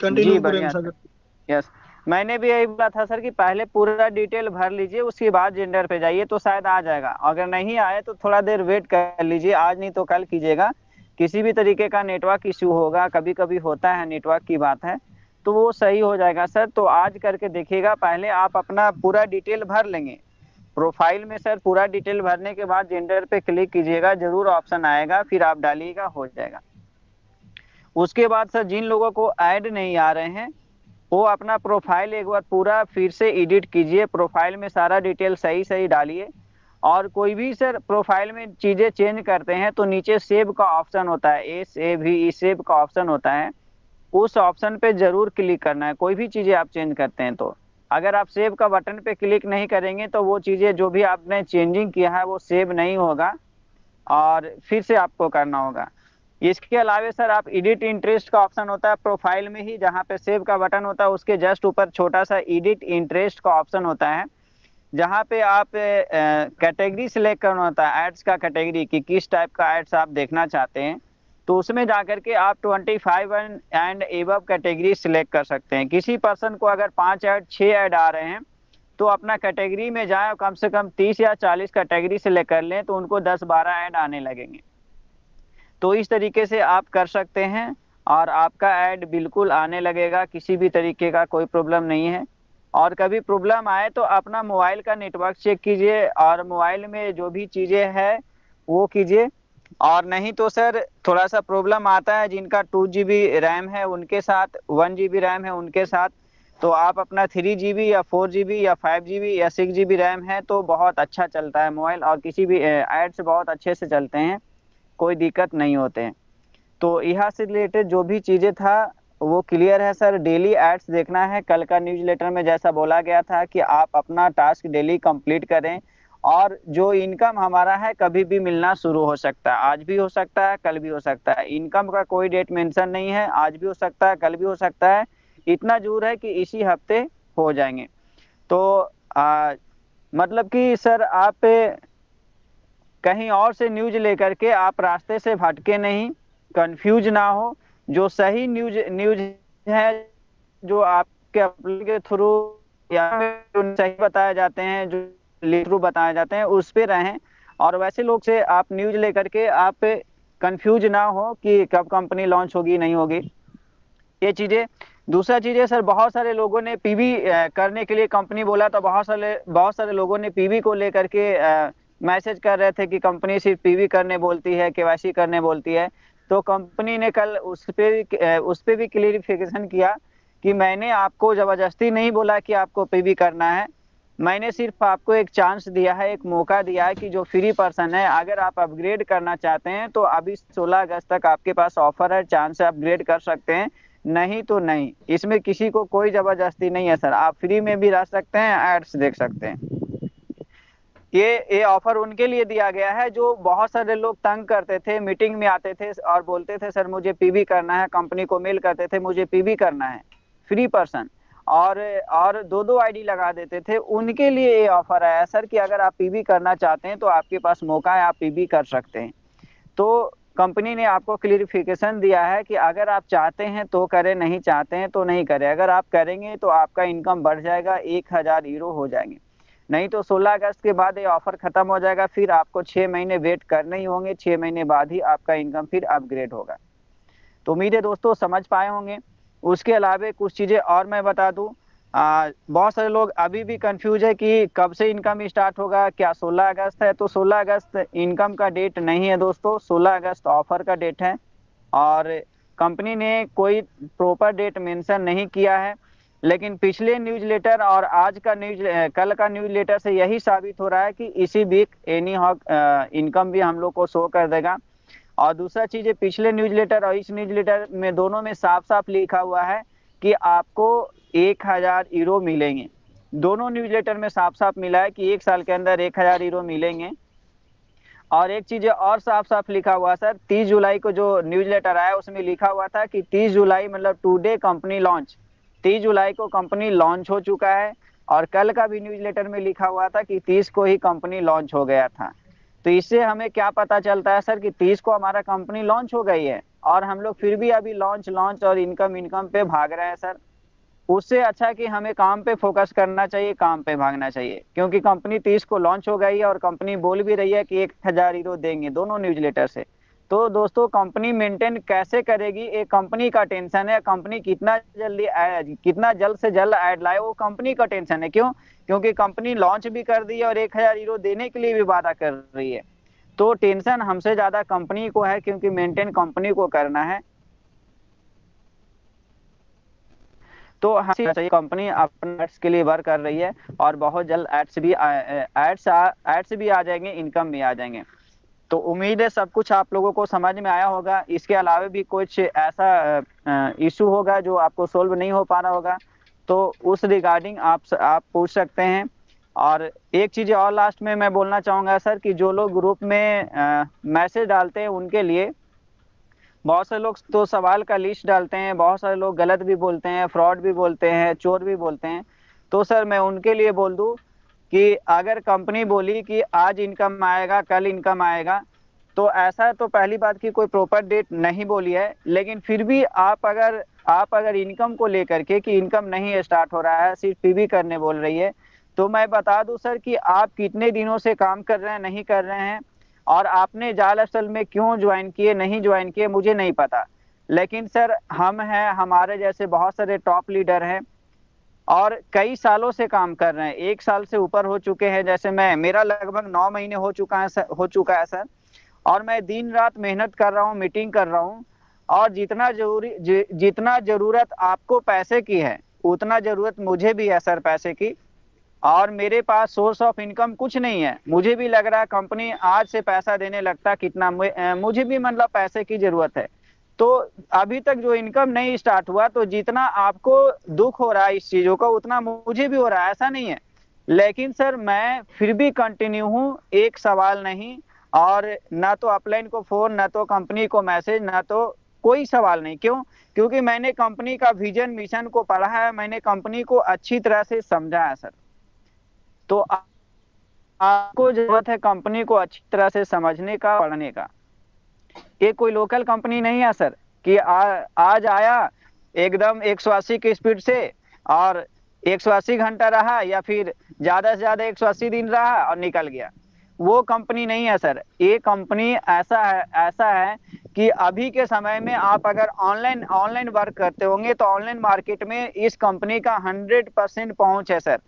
कंटिन्यू प्रेम बढ़िया सर। सागर। यस, मैंने भी यही बोला था सर कि पहले पूरा डिटेल भर लीजिए, उसके बाद जेंडर पे जाइए तो शायद आ जाएगा। अगर नहीं आए तो थोड़ा देर वेट कर लीजिए, आज नहीं तो कल कीजिएगा। किसी भी तरीके का नेटवर्क इश्यू होगा, कभी कभी होता है, नेटवर्क की बात है, तो वो सही हो जाएगा सर। तो आज करके देखिएगा, पहले आप अपना पूरा डिटेल भर लेंगे प्रोफाइल में सर। पूरा डिटेल भरने के बाद जेंडर पे क्लिक कीजिएगा, जरूर ऑप्शन आएगा, फिर आप डालिएगा, हो जाएगा। उसके बाद सर जिन लोगों को ऐड नहीं आ रहे हैं वो अपना प्रोफाइल एक बार पूरा फिर से एडिट कीजिए, प्रोफाइल में सारा डिटेल सही सही डालिए। और कोई भी सर प्रोफाइल में चीज़ें चेंज करते हैं तो नीचे सेव का ऑप्शन होता है, सेव का ऑप्शन होता है, उस ऑप्शन पे जरूर क्लिक करना है। कोई भी चीज़ें आप चेंज करते हैं तो अगर आप सेव का बटन पे क्लिक नहीं करेंगे तो वो चीज़ें जो भी आपने चेंजिंग किया है वो सेव नहीं होगा और फिर से आपको करना होगा। इसके अलावा सर आप एडिट इंटरेस्ट का ऑप्शन होता है प्रोफाइल में ही, जहाँ पे सेव का बटन होता है उसके जस्ट ऊपर छोटा सा एडिट इंटरेस्ट का ऑप्शन होता है, जहाँ पे आप कैटेगरी सिलेक्ट करना होता है एड्स का कैटेगरी कि किस टाइप का एड्स आप देखना चाहते हैं। तो उसमें जाकर के आप 25 एंड एबव कैटेगरी सिलेक्ट कर सकते हैं। किसी पर्सन को अगर 5 ऐड 6 ऐड आ रहे हैं तो अपना कैटेगरी में जाएं, कम से कम 30 या 40 कैटेगरी सिलेक्ट कर लें तो उनको 10-12 ऐड आने लगेंगे। तो इस तरीके से आप कर सकते हैं और आपका ऐड बिल्कुल आने लगेगा, किसी भी तरीके का कोई प्रॉब्लम नहीं है। और कभी प्रॉब्लम आए तो अपना मोबाइल का नेटवर्क चेक कीजिए और मोबाइल में जो भी चीज़ें हैं वो कीजिए। और नहीं तो सर थोड़ा सा प्रॉब्लम आता है जिनका 2 GB रैम है उनके साथ, 1 GB रैम है उनके साथ, तो आप अपना 3 GB या 4 GB या 5 GB या 6 GB रैम है तो बहुत अच्छा चलता है मोबाइल, और किसी भी एड्स बहुत अच्छे से चलते हैं, कोई दिक्कत नहीं होते हैं। तो यहाँ से रिलेटेड जो भी चीज़ें था वो क्लियर है सर। डेली एड्स देखना है, कल का न्यूज़लेटर में जैसा बोला गया था कि आप अपना टास्क डेली कंप्लीट करें। और जो इनकम हमारा है कभी भी मिलना शुरू हो सकता है, आज भी हो सकता है, कल भी हो सकता है। इनकम का कोई डेट मेंशन नहीं है, आज भी हो सकता है, कल भी हो सकता है, इतना जरूर है कि इसी हफ्ते हो जाएंगे। तो मतलब कि सर आप कहीं और से न्यूज लेकर के आप रास्ते से भटके नहीं, कंफ्यूज ना हो। जो सही न्यूज है, जो आपके अपलोड के थ्रू या सही बताए जाते हैं, जो थ्रू बताए जाते हैं, उस पे रहें। और वैसे लोग से आप न्यूज लेकर के आप कंफ्यूज ना हो कि कब कंपनी लॉन्च होगी नहीं होगी, ये चीज़ें। दूसरा चीज़ है सर, बहुत सारे लोगों ने पीवी करने के लिए कंपनी बोला तो बहुत सारे लोगों ने पीवी को लेकर के मैसेज कर रहे थे कि कंपनी सिर्फ पीवी करने बोलती है, केवाईसी करने बोलती है। तो कंपनी ने कल उस पे भी क्लियरिफिकेशन किया कि मैंने आपको ज़बरदस्ती नहीं बोला कि आपको पीवी करना है, मैंने सिर्फ आपको एक चांस दिया है, एक मौका दिया है कि जो फ्री पर्सन है, अगर आप अपग्रेड करना चाहते हैं तो अभी 16 अगस्त तक आपके पास ऑफर है, चांस है, अपग्रेड कर सकते हैं, नहीं तो नहीं। इसमें किसी को कोई ज़बरदस्ती नहीं है सर, आप फ्री में भी रह सकते हैं, एड्स देख सकते हैं। ये ऑफर उनके लिए दिया गया है जो बहुत सारे लोग तंग करते थे, मीटिंग में आते थे और बोलते थे सर मुझे पीवी करना है, कंपनी को मेल करते थे मुझे पीवी करना है, फ्री पर्सन, और 2-2 आईडी लगा देते थे, उनके लिए ये ऑफर आया सर कि अगर आप पीवी करना चाहते हैं तो आपके पास मौका है, आप पीवी कर सकते हैं। तो कंपनी ने आपको क्लियरिफिकेशन दिया है कि अगर आप चाहते हैं तो करें, नहीं चाहते हैं तो नहीं करें। अगर आप करेंगे तो आपका इनकम बढ़ जाएगा, 1000 यूरो हो जाएंगे, नहीं तो 16 अगस्त के बाद ये ऑफर खत्म हो जाएगा, फिर आपको 6 महीने वेट करने ही होंगे, 6 महीने बाद ही आपका इनकम फिर अपग्रेड होगा। तो उम्मीद है दोस्तों समझ पाए होंगे। उसके अलावा कुछ चीज़ें और मैं बता दूं, बहुत सारे लोग अभी भी कंफ्यूज है कि कब से इनकम स्टार्ट होगा, क्या 16 अगस्त है? तो 16 अगस्त इनकम का डेट नहीं है दोस्तों, 16 अगस्त ऑफर का डेट है और कंपनी ने कोई प्रॉपर डेट मेंशन नहीं किया है। लेकिन पिछले न्यूज़लेटर और आज का कल का न्यूज़लेटर से यही साबित हो रहा है कि इसी वीक एनी हॉक इनकम भी हम लोग को शो कर देगा। और दूसरा चीज़ है, पिछले न्यूज़लेटर और इस न्यूज़लेटर में दोनों में साफ साफ लिखा हुआ है कि आपको 1000 यूरो मिलेंगे। दोनों न्यूज़लेटर में साफ साफ मिला है कि 1 साल के अंदर 1000 यूरो मिलेंगे। और एक चीज़ और साफ साफ लिखा हुआ सर, 30 जुलाई को जो न्यूज़लेटर आया उसमें लिखा हुआ था कि 30 जुलाई मतलब टुडे कंपनी लॉन्च, 30 जुलाई को कंपनी लॉन्च हो चुका है। और कल का भी न्यूज़लेटर में लिखा हुआ था कि 30 को ही कंपनी लॉन्च हो गया था। तो इससे हमें क्या पता चलता है सर कि 30 को हमारा कंपनी लॉन्च हो गई है और हम लोग फिर भी अभी लॉन्च और इनकम पे भाग रहे हैं सर। उससे अच्छा कि हमें काम पे फोकस करना चाहिए, काम पे भागना चाहिए, क्योंकि कंपनी 30 को लॉन्च हो गई है और कंपनी बोल भी रही है कि 1000 यूरो देंगे दोनों न्यूज़लेटर से। तो दोस्तों कंपनी मेंटेन कैसे करेगी, एक कंपनी का टेंशन है, कंपनी कितना जल्द से जल्द ऐड लाए वो कंपनी का टेंशन है। क्यों? क्योंकि कंपनी लॉन्च भी कर दी है और 1000 यूरो देने के लिए भी वादा कर रही है। तो टेंशन हमसे ज्यादा कंपनी को है, क्योंकि मेंटेन कंपनी को करना है। तो चाहिए कंपनी अपने एड्स के लिए वर्क कर रही है और बहुत जल्द एड्स भी आ जाएंगे, इनकम भी आ जाएंगे। तो उम्मीद है सब कुछ आप लोगों को समझ में आया होगा। इसके अलावा भी कुछ ऐसा इशू होगा जो आपको सोल्व नहीं हो पा रहा होगा तो उस रिगार्डिंग आप पूछ सकते हैं। और एक चीज़ और लास्ट में मैं बोलना चाहूँगा सर कि जो लोग ग्रुप में मैसेज डालते हैं उनके लिए, बहुत से लोग तो सवाल का लिस्ट डालते हैं, बहुत सारे लोग गलत भी बोलते हैं, फ्रॉड भी बोलते हैं, चोर भी बोलते हैं। तो सर मैं उनके लिए बोल दूं कि अगर कंपनी बोली कि आज इनकम आएगा, कल इनकम आएगा, तो ऐसा तो पहली बात कि कोई प्रॉपर डेट नहीं बोली है, लेकिन फिर भी आप अगर इनकम को लेकर के कि इनकम नहीं स्टार्ट हो रहा है, सिर्फ पीवी करने बोल रही है, तो मैं बता दूं सर कि आप कितने दिनों से काम कर रहे हैं, नहीं कर रहे हैं, और आपने जाल असल में क्यों ज्वाइन किए, नहीं ज्वाइन किए, मुझे नहीं पता। लेकिन सर हम हैं, हमारे जैसे बहुत सारे टॉप लीडर हैं और कई सालों से काम कर रहे हैं, 1 साल से ऊपर हो चुके हैं। जैसे मेरा लगभग 9 महीने हो चुका है सर, और मैं दिन रात मेहनत कर रहा हूँ, मीटिंग कर रहा हूँ, और जितना जरूरत आपको पैसे की है उतना जरूरत मुझे भी है सर पैसे की। और मेरे पास सोर्स ऑफ इनकम कुछ नहीं है। मुझे भी लग रहा है कंपनी आज से पैसा देने लगता कितना मुझे भी मतलब पैसे की जरूरत है। तो अभी तक जो इनकम नहीं स्टार्ट हुआ, तो जितना आपको दुख हो रहा है इस चीजों का उतना मुझे भी हो रहा है, ऐसा नहीं है। लेकिन सर मैं फिर भी कंटिन्यू हूँ, एक सवाल नहीं, और ना तो अपलाइन को फोन, ना तो कंपनी को मैसेज, ना तो कोई सवाल नहीं। क्यों? क्योंकि मैंने कंपनी का विजन मिशन को पढ़ा है, मैंने कंपनी को अच्छी तरह से समझा है सर। तो आपको जरूरत है कंपनी को अच्छी तरह से समझने का, पढ़ने का। ये कोई लोकल कंपनी नहीं है सर कि आज आया एकदम 180 की स्पीड से और 180 घंटा रहा, या फिर ज्यादा से ज्यादा 180 दिन रहा और निकल गया। वो कंपनी नहीं है सर। ये कंपनी ऐसा है कि अभी के समय में आप अगर ऑनलाइन वर्क करते होंगे तो ऑनलाइन मार्केट में इस कंपनी का 100% पहुंच है सर।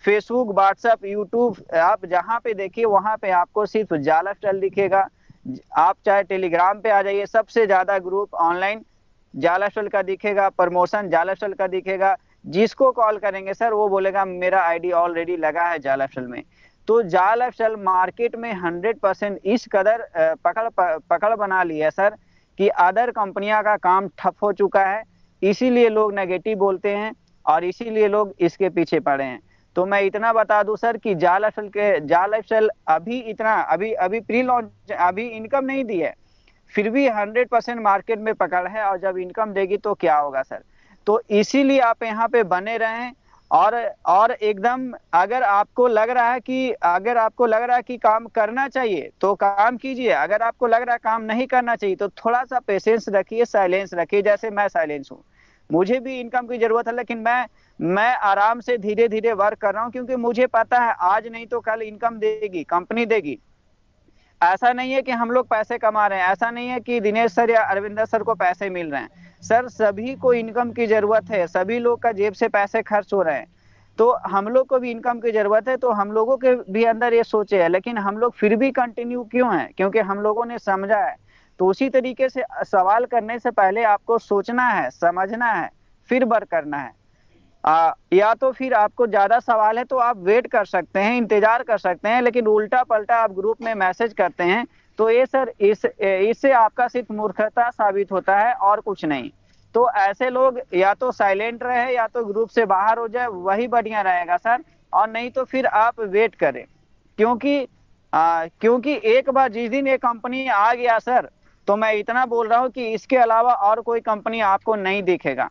फेसबुक, व्हाट्सएप, यूट्यूब, आप जहाँ पे देखिए वहाँ पे आपको सिर्फ जाल लाइफस्टाइल दिखेगा। आप चाहे टेलीग्राम पे आ जाइए, सबसे ज्यादा ग्रुप ऑनलाइन जाल लाइफस्टाइल का दिखेगा, प्रमोशन जाल लाइफस्टाइल का दिखेगा। जिसको कॉल करेंगे सर वो बोलेगा मेरा आईडी ऑलरेडी लगा है जाल लाइफस्टाइल में। तो जाल लाइफस्टाइल मार्केट में 100% इस कदर पकड़ बना लिया है सर कि अदर कंपनियां का काम ठप हो चुका है, इसीलिए लोग नेगेटिव बोलते हैं और इसीलिए लोग इसके पीछे पड़े हैं। तो मैं इतना बता दूं सर कि जाल लाइफस्टाइल अभी इतना अभी प्री लॉन्च, अभी इनकम नहीं दी है, फिर भी 100% मार्केट में पकड़ है, और जब इनकम देगी तो क्या होगा सर। तो इसीलिए आप यहाँ पे बने रहें और एकदम अगर आपको लग रहा है कि काम करना चाहिए तो काम कीजिए, अगर आपको लग रहा है काम नहीं करना चाहिए तो थोड़ा सा पेशेंस रखिए, साइलेंस रखिए। जैसे मैं साइलेंस हूँ, मुझे भी इनकम की जरूरत है, लेकिन मैं आराम से धीरे धीरे वर्क कर रहा हूँ, क्योंकि मुझे पता है आज नहीं तो कल इनकम देगी, कंपनी देगी। ऐसा नहीं है कि हम लोग पैसे कमा रहे हैं, ऐसा नहीं है कि दिनेश सर या अरविंदर सर को पैसे मिल रहे हैं। सर सभी को इनकम की जरूरत है, सभी लोग का जेब से पैसे खर्च हो रहे हैं, तो हम लोग को भी इनकम की जरूरत है। तो हम लोगों के भी अंदर ये सोचे है, लेकिन हम लोग फिर भी कंटिन्यू क्यों है, क्योंकि हम लोगों ने समझा है। तो उसी तरीके से सवाल करने से पहले आपको सोचना है, समझना है, फिर वर्क करना है। या तो फिर आपको ज्यादा सवाल है तो आप वेट कर सकते हैं, इंतजार कर सकते हैं, लेकिन उल्टा पलटा आप ग्रुप में मैसेज करते हैं तो ये सर इससे आपका सिर्फ मूर्खता साबित होता है और कुछ नहीं। तो ऐसे लोग या तो साइलेंट रहे या तो ग्रुप से बाहर हो जाए, वही बढ़िया रहेगा सर। और नहीं तो फिर आप वेट करें, क्योंकि एक बार जिस दिन ये कंपनी आ गया सर, तो मैं इतना बोल रहा हूँ कि इसके अलावा और कोई कंपनी आपको नहीं दिखेगा।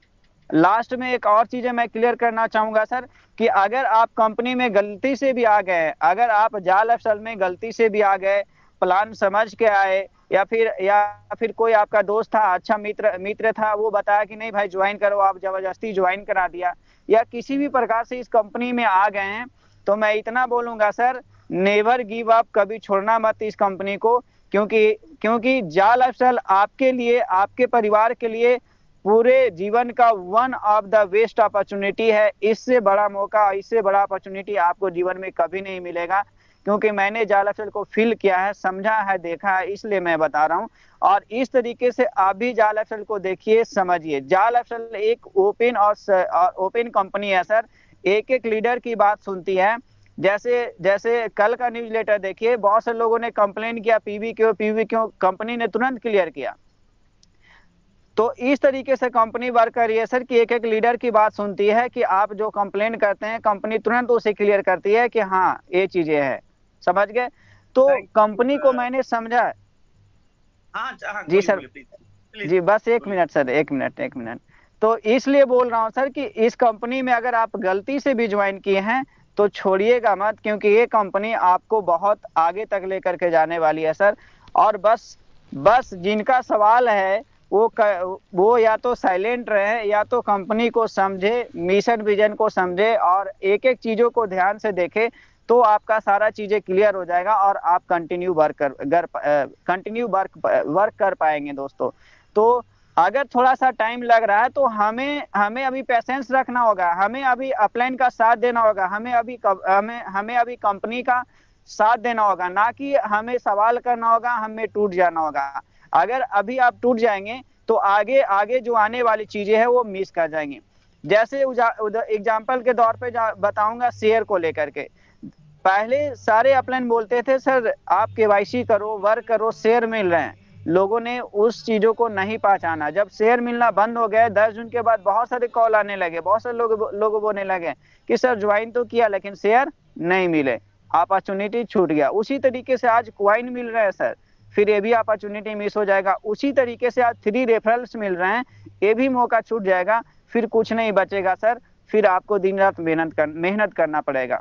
लास्ट में एक और चीजें मैं क्लियर करना चाहूंगा सर कि अगर आप कंपनी में गलती से भी आ गए, अगर आप जाल लाइफस्टाइल में गलती से भी आ गए, प्लान समझ के आए, या फिर कोई आपका दोस्त था, अच्छा मित्र था, वो बताया कि नहीं भाई ज्वाइन करो, आप जबरदस्ती ज्वाइन करा दिया, या किसी भी प्रकार से इस कंपनी में आ गए हैं, तो मैं इतना बोलूंगा सर, नेवर गिव अप, कभी छोड़ना मत इस कंपनी को। क्योंकि जाल लाइफस्टाइल आपके लिए, आपके परिवार के लिए पूरे जीवन का one of the best opportunity है। इससे बड़ा मौका, इससे बड़ा अपॉर्चुनिटी आपको जीवन में कभी नहीं मिलेगा, क्योंकि मैंने जाल लाइफस्टाइल को फील किया है, समझा है, देखा है, इसलिए मैं बता रहा हूँ। और इस तरीके से आप भी जाल लाइफस्टाइल को देखिए, समझिए। जाल लाइफस्टाइल एक ओपन कंपनी है सर, एक एक लीडर की बात सुनती है। जैसे कल का न्यूज लेटर देखिए, बहुत से लोगों ने कंप्लेन किया पीवी क्यों, कंपनी ने तुरंत क्लियर किया। तो इस तरीके से कंपनी वर्क कर रही है सर कि एक एक लीडर की बात सुनती है कि आप जो कंप्लेन करते हैं कंपनी तुरंत उसे क्लियर करती है कि हाँ ये चीजें हैं, समझ गए। तो कंपनी को मैंने समझा। जी सर, जी बस एक मिनट सर, एक मिनट। तो इसलिए बोल रहा हूँ सर कि इस कंपनी में अगर आप गलती से भी ज्वाइन किए हैं तो छोड़िएगा मत, क्योंकि ये कंपनी आपको बहुत आगे तक लेकर के जाने वाली है सर। और बस जिनका सवाल है वो या तो साइलेंट रहे, या तो कंपनी को समझे, मिशन विजन को समझे, और एक एक चीजों को ध्यान से देखे, तो आपका सारा चीजें क्लियर हो जाएगा और आप कंटिन्यू वर्क कर पाएंगे दोस्तों। तो अगर थोड़ा सा टाइम लग रहा है तो हमें अभी पेशेंस रखना होगा, हमें अभी अपलाइन का साथ देना होगा, हमें अभी कंपनी का साथ देना होगा, ना कि हमें सवाल करना होगा, हमें टूट जाना होगा। अगर अभी आप टूट जाएंगे तो आगे जो आने वाली चीजें हैं वो मिस कर जाएंगे। जैसे एग्जांपल के तौर पे बताऊंगा शेयर को लेकर के। पहले सारे अपलाइन बोलते थे सर आप केवाईसी करो, वर्क करो, शेयर मिल रहे हैं। लोगों ने उस चीजों को नहीं पहचाना। जब शेयर मिलना बंद हो गया 10 जून के बाद, बहुत सारे कॉल आने लगे, बहुत सारे लोग बोलने लगे कि सर ज्वाइन तो किया लेकिन शेयर नहीं मिले, अपॉर्चुनिटी छूट गया। उसी तरीके से आज क्वाइन मिल रहा है सर, फिर ये भी अपॉर्चुनिटी मिस हो जाएगा। उसी तरीके से आज 3 रेफरल्स मिल रहे हैं, ये भी मौका छूट जाएगा, फिर कुछ नहीं बचेगा सर, फिर आपको दिन रात मेहनत करना पड़ेगा।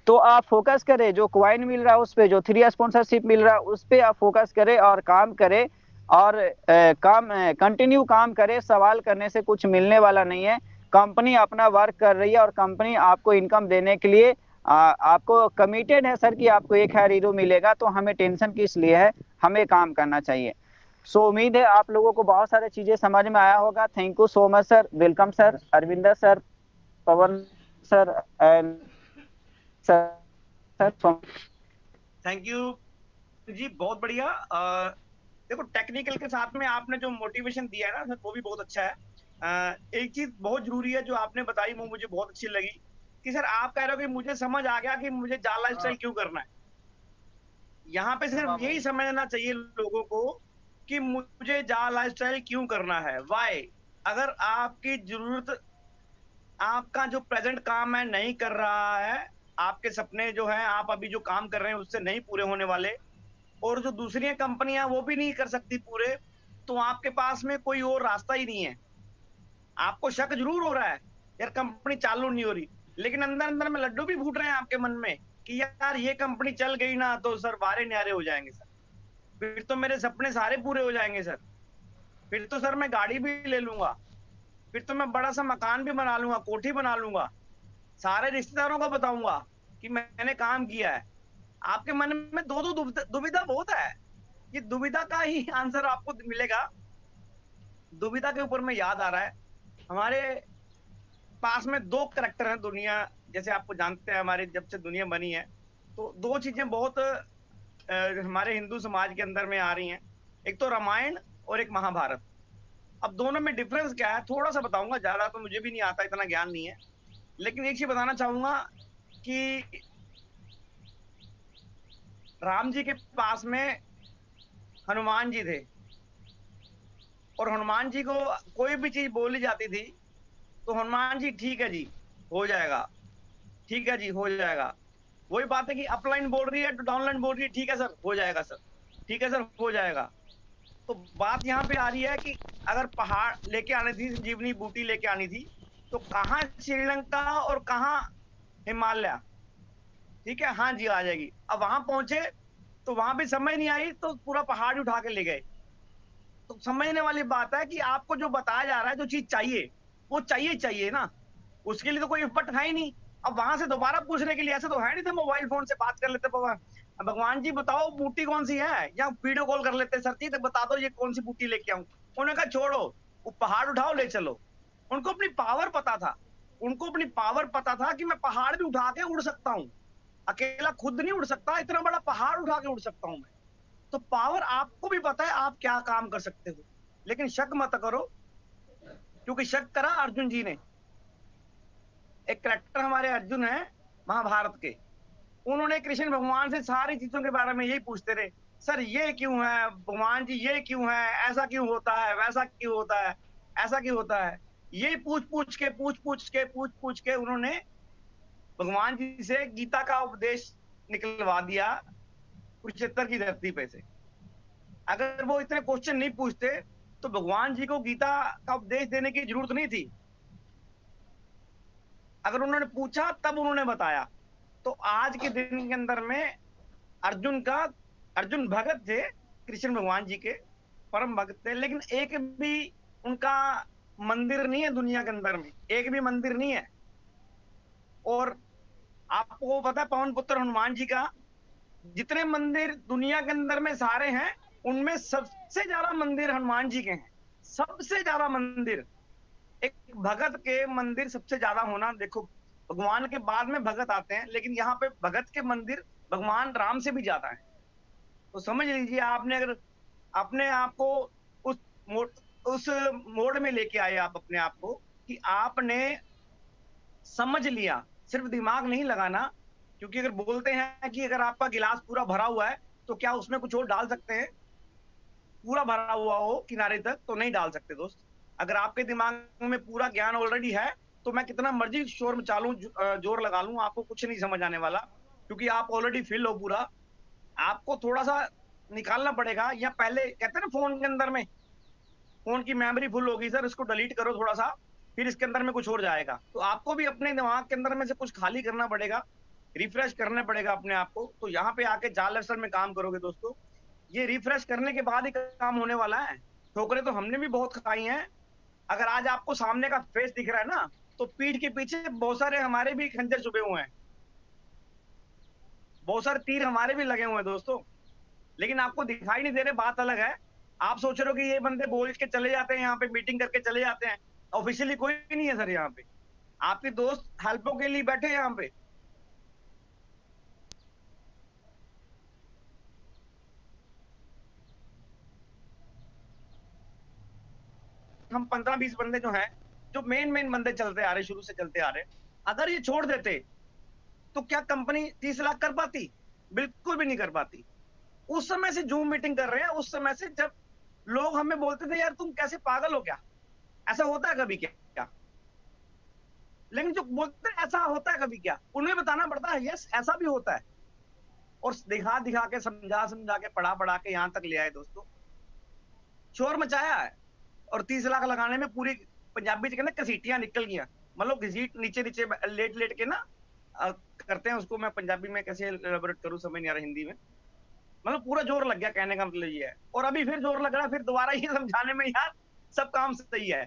तो आप फोकस करें, जो क्वाइन मिल रहा है उस पे, जो 3 स्पॉन्सरशिप मिल रहा है उस पे आप फोकस करें और काम करें, और कंटिन्यू काम करें। सवाल करने से कुछ मिलने वाला नहीं है। कंपनी अपना वर्क कर रही है और कंपनी आपको इनकम देने के लिए आपको कमिटेड है सर कि आपको 1000 हीरो मिलेगा। तो हमें टेंशन किस लिए है, हमें काम करना चाहिए। सो उम्मीद है आप लोगों को बहुत सारी चीजें समझ में आया होगा। Thank you so much sir, welcome sir, Arvinder sir, Pawan sir and sir thank you जी, बहुत बढ़िया। देखो, टेक्निकल के साथ में आपने जो मोटिवेशन दिया है ना सर, वो भी बहुत अच्छा है। एक चीज बहुत जरूरी है जो आपने बताई, वो मुझे बहुत अच्छी लगी कि सर आप कह रहे हो कि मुझे समझ आ गया कि मुझे जाल लाइफस्टाइल क्यों करना है। यहाँ पे सिर्फ यही समझना चाहिए लोगों को कि मुझे जाल लाइफस्टाइल क्यों करना है, वाई। अगर आपकी जरूरत, आपका जो प्रेजेंट काम है नहीं कर रहा है, आपके सपने जो है, आप अभी जो काम कर रहे हैं उससे नहीं पूरे होने वाले, और जो दूसरी कंपनियां वो भी नहीं कर सकती पूरे, तो आपके पास में कोई और रास्ता ही नहीं है। आपको शक जरूर हो रहा है यार कंपनी चालू नहीं हो रही, लेकिन अंदर अंदर में लड्डू भी फूट रहे हैं आपके मन में कि यार ये कंपनी चल गई ना तो सर वारे न्यारे हो जाएंगे सर, फिर तो मेरे सपने सारे पूरे हो जाएंगे सर, फिर तो सर मैं गाड़ी भी ले लूंगा, फिर तो मैं बड़ा सा मकान भी बना लूंगा, कोठी बना लूंगा, सारे रिश्तेदारों को बताऊंगा कि मैंने काम किया है। आपके मन में दो दो दुविधा बहुत है। ये दुविधा का ही आंसर आपको मिलेगा। दुविधा के ऊपर में याद आ रहा है, हमारे पास में दो करेक्टर हैं दुनिया, जैसे आपको जानते हैं हमारे जब से दुनिया बनी है, तो दो चीजें बहुत हमारे हिंदू समाज के अंदर में आ रही हैं। एक तो रामायण और एक महाभारत। अब दोनों में डिफरेंस क्या है थोड़ा सा बताऊंगा, ज्यादा तो मुझे भी नहीं आता, इतना ज्ञान नहीं है, लेकिन एक चीज बताना चाहूंगा कि राम जी के पास में हनुमान जी थे, और हनुमान जी को कोई भी चीज बोली जाती थी तो हनुमान जी ठीक है जी हो जाएगा, ठीक है जी हो जाएगा। वही बात है कि अपलाइन बोल रही है तो डाउनलाइन बोल रही है ठीक है सर हो जाएगा सर, ठीक है सर हो जाएगा। तो बात यहाँ पे आ रही है कि अगर पहाड़ लेके आनी थी, संजीवनी बूटी लेके आनी थी, तो कहाँ श्रीलंका और कहाँ हिमालय, ठीक है हाँ जी आ जाएगी। अब वहां पहुंचे तो वहां भी समझ नहीं आई तो पूरा पहाड़ ही उठा के ले गए। तो समझने वाली बात है कि आपको जो बताया जा रहा है, जो चीज चाहिए वो चाहिए चाहिए ना, उसके लिए तो कोई इफर्ट है ही नहीं। अब वहां से दोबारा पूछने के लिए ऐसा तो है नहीं था मोबाइल फोन से बात कर लेते भगवान जी बताओ बूटी कौन सी है, या वीडियो कॉल कर लेते सर जी तो बता दो ये कौन सी बूटी लेके आऊं। उन्होंने कहा छोड़ो, वो पहाड़ उठाओ ले चलो। उनको अपनी पावर पता था, उनको अपनी पावर पता था कि मैं पहाड़ भी उठा के उड़ सकता हूँ, अकेला खुद नहीं उड़ सकता, इतना बड़ा पहाड़ उठा के उड़ सकता हूं मैं। तो पावर आपको भी पता है आप क्या काम कर सकते हो, लेकिन शक मत करो, क्योंकि शक करा अर्जुन जी ने। एक करेक्टर हमारे अर्जुन है महाभारत के, उन्होंने कृष्ण भगवान से सारी चीजों के बारे में यही पूछते रहे, सर ये क्यों है भगवान जी, ये क्यों है, ऐसा क्यों होता है, वैसा क्यों होता है, ऐसा क्यों होता है। ये पूछ पूछ के उन्होंने भगवान जी से गीता का उपदेश निकलवा दिया कुरुक्षेत्र की धरती पे से। अगर वो इतने क्वेश्चन नहीं पूछते तो भगवान जी को गीता का उपदेश देने की जरूरत नहीं थी। अगर उन्होंने पूछा तब उन्होंने बताया। तो आज के दिन के अंदर में अर्जुन का, अर्जुन भगत थे कृष्ण भगवान जी के, परम भक्त थे, लेकिन एक भी उनका मंदिर नहीं है दुनिया के अंदर में, एक भी मंदिर नहीं है। और आपको पता है पवन पुत्र हनुमान जी का, जितने मंदिर दुनिया के अंदर में सारे हैं उनमें सबसे ज्यादा मंदिर हनुमान जी के हैं, सबसे ज्यादा मंदिर। एक भगत के मंदिर सबसे ज्यादा होना, देखो भगवान के बाद में भगत आते हैं, लेकिन यहाँ पे भगत के मंदिर भगवान राम से भी ज्यादा है। तो समझ लीजिए आपने अगर अपने आप को उस मोड, उस मोड में लेके आए आप अपने आप को कि आपने समझ लिया, सिर्फ दिमाग नहीं लगाना। क्योंकि अगर बोलते हैं कि अगर आपका गिलास पूरा भरा हुआ है तो क्या उसमें कुछ और डाल सकते हैं, पूरा भरा हुआ हो किनारे तक तो नहीं डाल सकते दोस्त। अगर आपके दिमाग में पूरा ज्ञान ऑलरेडी है तो मैं कितना मर्जी शोर मचा लूं, जोर लगा लूं, आपको कुछ नहीं समझ आने वाला, क्योंकि आप ऑलरेडी फिल हो पूरा। आपको थोड़ा सा निकालना पड़ेगा, या पहले कहते हैं ना फोन के अंदर में, फोन की मेमोरी फुल होगी सर, इसको डिलीट करो थोड़ा सा, फिर इसके अंदर में कुछ और जाएगा। तो आपको भी अपने दिमाग के अंदर में से कुछ खाली करना पड़ेगा, रिफ्रेश करना पड़ेगा अपने आप को। तो यहाँ पे आके जाल अफसर में काम करोगे दोस्तों, ये रिफ्रेश करने के बाद ही काम होने वाला है। ठोकरें तो हमने भी बहुत खाई हैं। अगर आज आपको सामने का फेस दिख रहा है ना, तो पीठ के पीछे बहुत सारे हमारे भी खंजर छुपे हुए हैं, बहुत सारे तीर हमारे भी लगे हुए हैं दोस्तों, लेकिन आपको दिखाई नहीं दे रहे, बात अलग है। आप सोच रहे हो कि ये बंदे बोल के चले जाते हैं, यहाँ पे मीटिंग करके चले जाते हैं, ऑफिशियली कोई नहीं है सर यहाँ पे, आपके दोस्त हेल्पों के लिए बैठे हैं यहाँ पे। हम 15-20 बंदे जो हैं, जो मेन बंदे चलते आ रहे, शुरू से चलते आ रहे, अगर ये छोड़ देते तो क्या कंपनी 30 लाख कर पाती? बिल्कुल भी नहीं कर पाती। उस समय से जूम मीटिंग कर रहे हैं, उस समय से जब लोग हमें बोलते थे यार तुम कैसे पागल हो क्या, ऐसा होता है कभी क्या? लेकिन जो बोलते हैं ऐसा होता है कभी क्या, उन्हें बताना पड़ता है यस ऐसा भी होता है, और दिखा दिखा के समझा के पढ़ा के यहाँ तक ले आए दोस्तों, शोर मचाया है। और 30 लाख लगाने में पूरी पंजाबी से कहते घसीटियां निकल गई, मतलब घसीट नीचे नीचे लेट लेट के ना करते हैं उसको, मैं पंजाबी में कैसे एलाबोरेट करूं समझ नहीं आ रहा हिंदी में, मतलब पूरा जोर लग गया, कहने का मतलब ये है। और अभी फिर जोर लग रहा है, फिर दोबारा ये समझाने में यार सब काम सही है।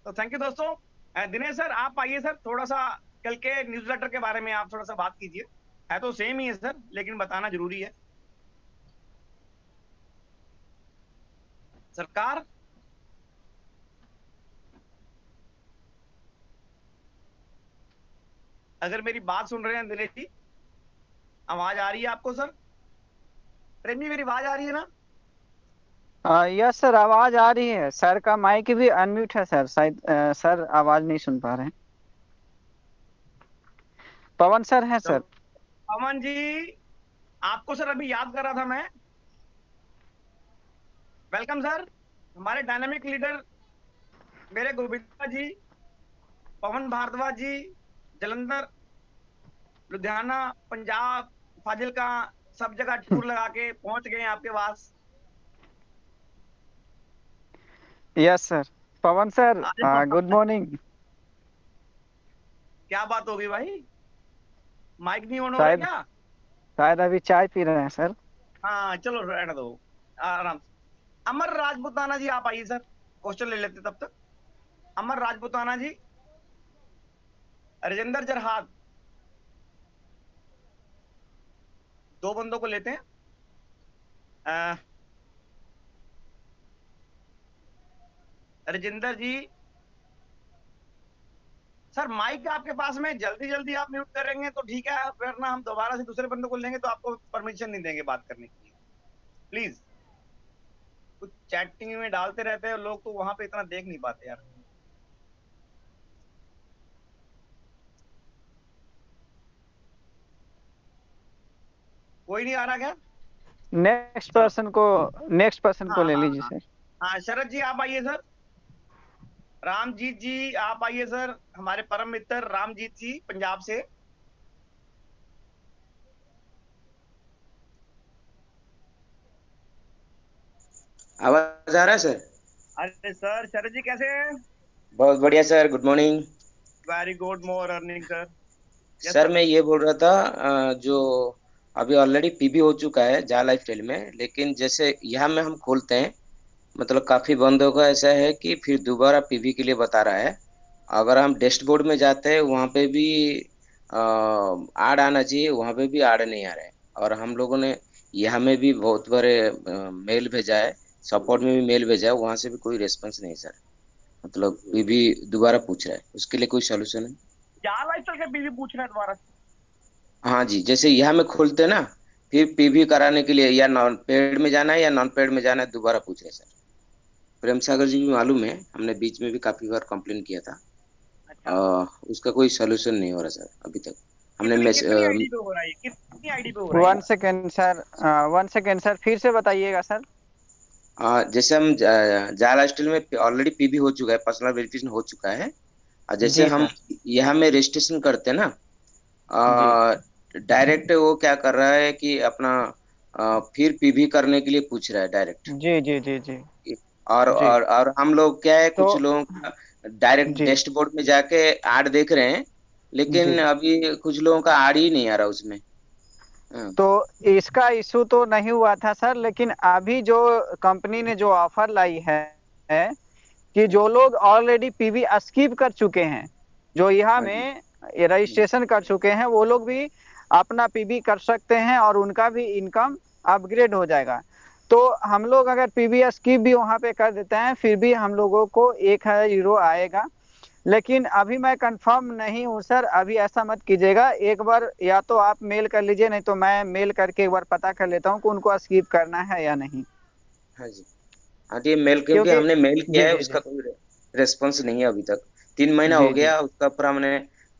तो थैंक यू दोस्तों। दिनेश सर आप आइए सर, थोड़ा सा कल के न्यूज़लेटर के बारे में आप थोड़ा सा बात कीजिए, है तो सेम ही है सर लेकिन बताना जरूरी है। सरकार अगर मेरी बात सुन रहे हैं दिनेश जी, आवाज आ रही है आपको सर? प्रेम जी मेरी आवाज आ रही है ना? यस सर, आवाज आ रही है। सर का माइक भी अनम्यूट है सर, शायद सर आवाज नहीं सुन पा रहे हैं। पवन सर है तो सर। पवन जी आपको सर अभी याद कर रहा था मैं। वेलकम सर, हमारे डायनामिक लीडर मेरे गोविंदा जी, पवन भारद्वाज जी, जलंधर, लुधियाना, पंजाब, फाजिलका, सब जगह टूर लगा के पहुंच गए आपके पास। Yes sir. पवन सर आज तो गुड मॉर्निंग। क्या बात होगी भाई, माइक नहीं ऑन हो रहा शायद क्या? शायद अभी चाय पी रहे हैं सर। हाँ चलो रहने दो आराम से। अमर राजपूताना जी आप आइए सर, क्वेश्चन ले लेते तब तक। अमर राजपूताना जी, राजेंद्र जरहाद, दो बंदों को लेते हैं। राजेंद्र जी सर माइक आपके पास में, जल्दी जल्दी आप म्यूट करेंगे तो ठीक है, वरना हम दोबारा से दूसरे बंदे को लेंगे तो आपको परमिशन नहीं देंगे बात करने के लिए। प्लीज, कुछ चैटिंग में डालते रहते हैं लोग तो वहां पे इतना देख नहीं पाते यार। कोई नहीं आ रहा क्या? नेक्स्ट चलो पर्सन को नेक्स्ट पर्सन हाँ को ले हाँ लीजिए हाँ सर। हाँ, शरद जी आप आइए सर। रामजीत जी आप आइए सर, हमारे परम मित्र रामजीत जी पंजाब से। आवाज आ रहा है सर? अरे सर शरद जी कैसे हैं? बहुत बढ़िया sir, good morning. Very good more earning sir. Yes sir sir. मैं ये बोल रहा था जो अभी ऑलरेडी पीबी हो चुका है जा लाइफ स्टाइल में, लेकिन जैसे यहाँ में हम खोलते हैं मतलब काफी बंदों का ऐसा है कि फिर दोबारा पीबी के लिए बता रहा है। अगर हम डैशबोर्ड में जाते हैं वहाँ पे भी आड़ आना चाहिए, वहाँ पे भी आड़ नहीं आ रहा है। और हम लोगों ने यहाँ में भी बहुत बारे मेल भेजा है, सपोर्ट में भी मेल भेजा है, वहाँ से भी कोई रेस्पॉन्स नहीं सर। मतलब पीबी दोबारा पूछ रहा है, उसके लिए कोई सोल्यूशन है? जा लाइफ चल के बीवी पूछ रहे हैं दोबारा से। हाँ जी, जैसे यहाँ में खोलते हैं ना, फिर पीबी कराने के लिए या नॉन पेड में जाना है या नॉन पेड में जाना है, दोबारा पूछ रहे हैं सर। प्रेम सागर जी भी मालूम है, हमने बीच में भी काफी बार कंप्लेन किया था। अच्छा, उसका कोई सोल्यूशन नहीं हो रहा सर अभी तक। हमने कितनी कितनी आईडी पे हो रहा है, कितनी आईडी पे हो रहा है ये? 1 सेकेंड सर, 1 सेकेंड सर, फिर से बताइएगा सर। जैसे हम जाला स्टील में ऑलरेडी पीबी हो चुका है, पर्सनल वेरिफिकेशन हो चुका है। और जैसे जी हम सर। यहाँ में रजिस्ट्रेशन करते हैं ना, जी डायरेक्ट वो क्या कर रहा है कि अपना फिर पीबी करने के लिए पूछ रहा है डायरेक्ट। जी जी जी जी और जी। और हम लोग क्या है, तो कुछ लोगों का डायरेक्ट जी डैशबोर्ड में जाके ऐड देख रहे हैं, जी। लेकिन अभी कुछ लोगों का ऐड ही नहीं आ रहा उसमें। हाँ, तो इसका इशू तो नहीं हुआ था सर, लेकिन अभी जो कंपनी ने जो ऑफर लाई है कि जो लोग ऑलरेडी पीवी स्किप कर चुके हैं, जो यहाँ हाँ जी। में रजिस्ट्रेशन कर चुके हैं, वो लोग भी अपना पीवी कर सकते हैं और उनका भी इनकम अपग्रेड हो जाएगा। तो हम लोग अगर पीवी स्किप भी वहाँ पे कर देते हैं, फिर भी हम लोगों को 1000 यूरो आएगा। लेकिन अभी मैं कंफर्म नहीं हूँ सर, अभी ऐसा मत कीजिएगा। एक बार या तो आप मेल कर लीजिए, नहीं तो मैं मेल करके एक बार पता कर लेता हूँ कि उनको स्किप करना है या नहीं। हाँ जी। हाँ जी, मेल क्योंकि क्योंकि हमने मेल किया जी है, जी जी उसका कोई रेस्पॉन्स नहीं है अभी तक। 3 महीना हो जी जी गया उसका, पूरा हमने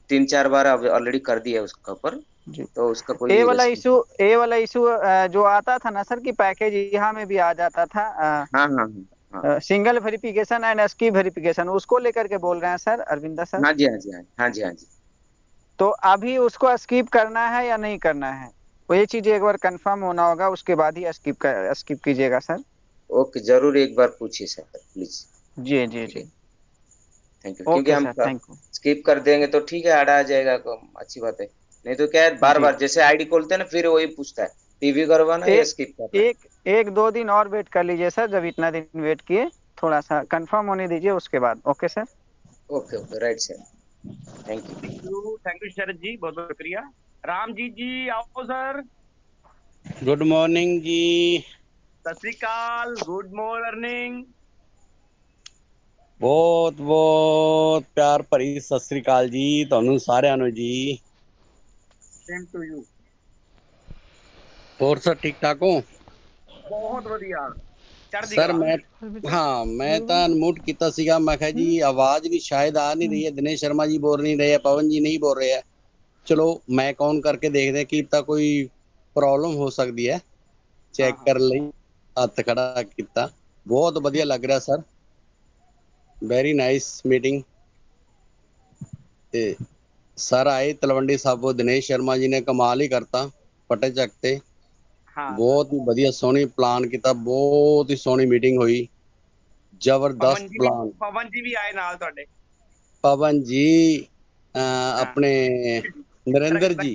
3-4 बार ऑलरेडी कर दिया है उसका ऊपर, जी। तो उसका कोई रेस्पॉन्स। ए वाला इशू जो आता था ना सर कि पैकेज यहाँ में भी आ जाता था, हाँ हाँ हाँ single verification and ASCII verification, उसको लेकर के बोल रहे हैं सर अरविंदा सर। हाँ जी हाँ जी हाँ हाँ जी हाँ जी। तो अभी उसको स्किप करना है या नहीं करना है, वो ये चीज एक बार कंफर्म होना होगा, उसके बाद ही स्किप कीजिएगा सर। ओके, जरूर एक बार पूछिए सर प्लीज। जी जी ठीक है, जी। Thank you. क्योंकि ओके हम सर, थैंक यू। स्किप कर देंगे तो ठीक है, आड़ा आ जाएगा तो अच्छी बात है। नहीं तो क्या है, बार जी। बार जैसे आईडी खोलते हैं ना, फिर वही पूछता है पीवी करवाना है ए, या स्किप करना है। एक दो दिन और वेट कर लीजिए सर, जब इतना दिन वेट किए थोड़ा सा कंफर्म होने दीजिए उसके बाद। Okay sir. Okay okay, right sir, thank you. Thank you Sharad ji, बहुत बहुत शुक्रिया। राम जी आओ सर। गुड मॉर्निंग जी। सत श्री अकाल, गुड मॉर्निंग। बहुत बहुत प्यार भरी सत श्री अकाल जी ਤੁਹਾਨੂੰ ਸਾਰਿਆਂ ਨੂੰ जी। Same to you. ਹੋਰ ਸਰ ਠੀਕ ਠਾਕ ਹੋ? बहुत बढ़िया, चढ़ती ਸਰ कला। ਮੈਂ ਤਾਂ ਅਨਮੂਟ ਕੀਤਾ ਸੀਗਾ, ਮੈਂ ਕਿਹਾ ਜੀ ਆਵਾਜ਼ ਵੀ ਸ਼ਾਇਦ ਆ ਨਹੀਂ ਰਹੀ ਹੈ, ਦਿਨੇਸ਼ ਸ਼ਰਮਾ ਜੀ ਬੋਲ ਨਹੀਂ ਰਹੇ ਹੈ, ਪਵਨ ਜੀ ਨਹੀਂ ਬੋਲ ਰਹੇ ਹੈ। ਚਲੋ ਮੈਂ ਕਾउंट ਕਰਕੇ ਦੇਖਦੇ ਕਿ ਤਾਂ ਕੋਈ ਪ੍ਰੋਬਲਮ ਹੋ ਸਕਦੀ ਹੈ, ਚੈੱਕ ਕਰਨ ਲਈ ਹੱਥ ਖੜਾ ਕੀਤਾ। ਬਹੁਤ ਵਧੀਆ ਲੱਗ ਰਿਹਾ ਸਰ, ਵੈਰੀ ਨਾਈਸ ਮੀਟਿੰਗ। ਤੇ ਸਰ ਆਏ ਤਲਵੰਡੀ ਸਾਬੋ, ਦਿਨੇਸ਼ ਸ਼ਰਮਾ ਜੀ ਨੇ ਕਮਾਲ ਹੀ ਕਰਤਾ, ਫਟੇ ਚੱਕ ਤੇ। ਬਹੁਤ ਹੀ ਵਧੀਆ ਸੋਹਣੀ ਪਲਾਨ ਕੀਤਾ, ਬਹੁਤ ਹੀ ਸੋਹਣੀ ਮੀਟਿੰਗ ਹੋਈ, ਜ਼ਬਰਦਸਤ ਪਲਾਨ। पवन जी भी आए नाल ਤੁਹਾਡੇ। पवन जी अपने नरेंद्र जी,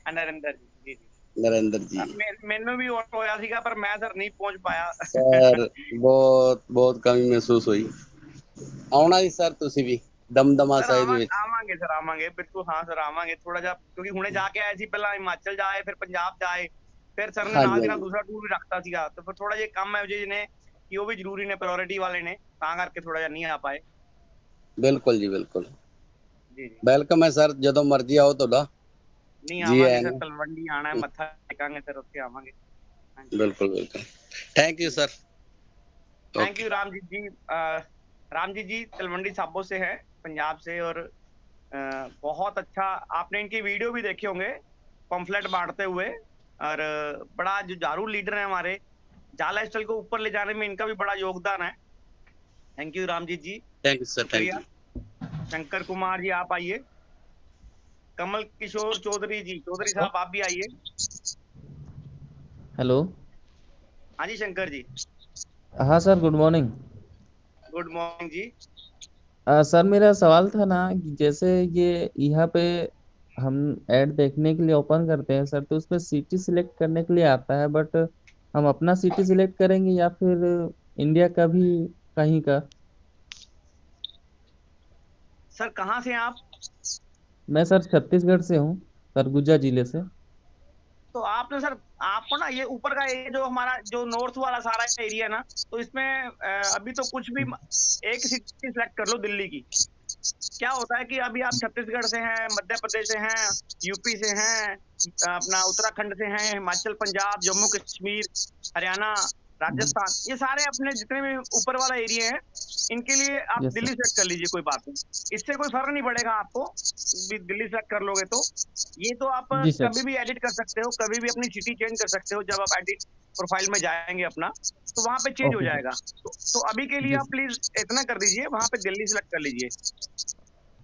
नरेंद्र जी जी नरेंद्र जी ਮੈਨੂੰ ਵੀ ਹੋਇਆ ਸੀਗਾ ਪਰ ਮੈਂ ਸਰ ਨਹੀਂ ਪਹੁੰਚ ਪਾਇਆ। सर बहुत बहुत कमी महसूस हुई। ਆਉਣਾ ਜੀ ਸਰ ਤੁਸੀਂ ਵੀ ਦਮਦਮਾ ਸਰ ਸਾਹਿਬ ਦੇ ਵਿੱਚ। ਆਵਾਂਗੇ ਸਰ, ਆਵਾਂਗੇ ਬਿਲਕੁਲ। ਹਾਂ ਸਰ ਆਵਾਂਗੇ, ਥੋੜਾ ਜਿਹਾ ਕਿਉਂਕਿ ਹੁਣੇ ਜਾ ਕੇ ਆਏ ਸੀ, ਪਹਿਲਾਂ ਹਿਮਾਚਲ ਜਾਏ ਫਿਰ ਪੰਜਾਬ ਜਾਏ, ਫਿਰ ਸਰ ਨੇ ਨਾਲ ਹਾਂਜੀ ਦੀ ਨਾਲ ਹਾਂਜੀ ਦੂਸਰਾ ਟੂਰ ਵੀ ਰੱਖਤਾ ਸੀਗਾ, ਤੇ ਫਿਰ ਥੋੜਾ ਜਿਹਾ ਕੰਮ ਹੈ ਜਿਹੇ ਨੇ ਕਿ ਉਹ ਵੀ ਜ਼ਰੂਰੀ ਨੇ, ਪ੍ਰਾਇੋਰਟੀ ਵਾਲੇ ਨੇ, ਤਾਂ ਕਰਕੇ ਥੋੜਾ ਜਿਹਾ ਨਹੀਂ ਆ ਪਾਏ। ਬਿਲਕੁਲ ਜੀ ਬਿਲकुल, ਜੀ ਜੀ ਵੈਲਕਮ ਹੈ ਸਰ, ਜਦੋਂ ਮਰਜ਼ੀ ਆਓ ਤੁਹਾਡਾ ਨਹੀਂ ਜੀ ਆਵਾਂਗੇ ਆਇਆਂ ਸਰ, ਨੂੰ। ਤਲਵੰਡੀ ਆਣਾ ਹੈ, ਮੱਥਾ ਟੇਕਾਂਗੇ ਸਰ, ਉੱਥੇ ਆਵਾਂਗੇ। बिल्कुल बिल्कुल, thank you sir. Thank you Ramjeet ji. Ramjit ji Talwandi Sabo से है, पंजाब से, और बहुत अच्छा, आपने इनकी वीडियो भी देखे होंगे पंफलेट बांटते हुए, और बड़ा जुझारू लीडर है हमारे, जाला स्टाइल को ऊपर ले जाने में इनका भी बड़ा योगदान है। Thank you Ramjeet ji, thank you sir, thank शुक्रिया। यू। शंकर कुमार जी आप आइए। कमल किशोर चौधरी जी, चौधरी साहब आप भी आइए। हेलो। हाँ जी शंकर जी। हाँ sir, good morning. Good morning जी। सर मेरा सवाल था ना कि जैसे ये यहाँ पे हम ऐड देखने के लिए ओपन करते हैं सर, तो उसमें सिटी सिलेक्ट करने के लिए आता है, बट हम अपना सिटी सिलेक्ट करेंगे या फिर इंडिया का भी कहीं का? सर कहाँ से हैं आप? मैं सर छत्तीसगढ़ से हूँ, सरगुजा जिले से। तो आपने सर, आपको ना ये ऊपर का ये जो हमारा जो नॉर्थ वाला सारा एरिया है ना, तो इसमें अभी तो कुछ भी एक सिटी सिलेक्ट कर लो दिल्ली की। क्या होता है कि अभी आप छत्तीसगढ़ से हैं, मध्य प्रदेश से हैं, यूपी से हैं, अपना उत्तराखंड से हैं, हिमाचल, पंजाब, जम्मू कश्मीर, हरियाणा, राजस्थान, ये सारे अपने जितने भी ऊपर वाला एरिया है, इनके लिए आप यस दिल्ली सर। सेलेक्ट कर लीजिए, कोई बात नहीं, इससे कोई फर्क नहीं पड़ेगा आपको, दिल्ली सेलेक्ट कर लोगे तो। ये तो आप जी सर। कभी भी एडिट कर सकते हो, कभी भी अपनी सिटी चेंज कर सकते हो, जब आप एडिट प्रोफाइल में जाएंगे अपना, तो वहां पे चेंज हो ओके सर। जाएगा। तो अभी के लिए जी आप सर। प्लीज इतना कर दीजिए, वहां पे दिल्ली सेलेक्ट कर लीजिए।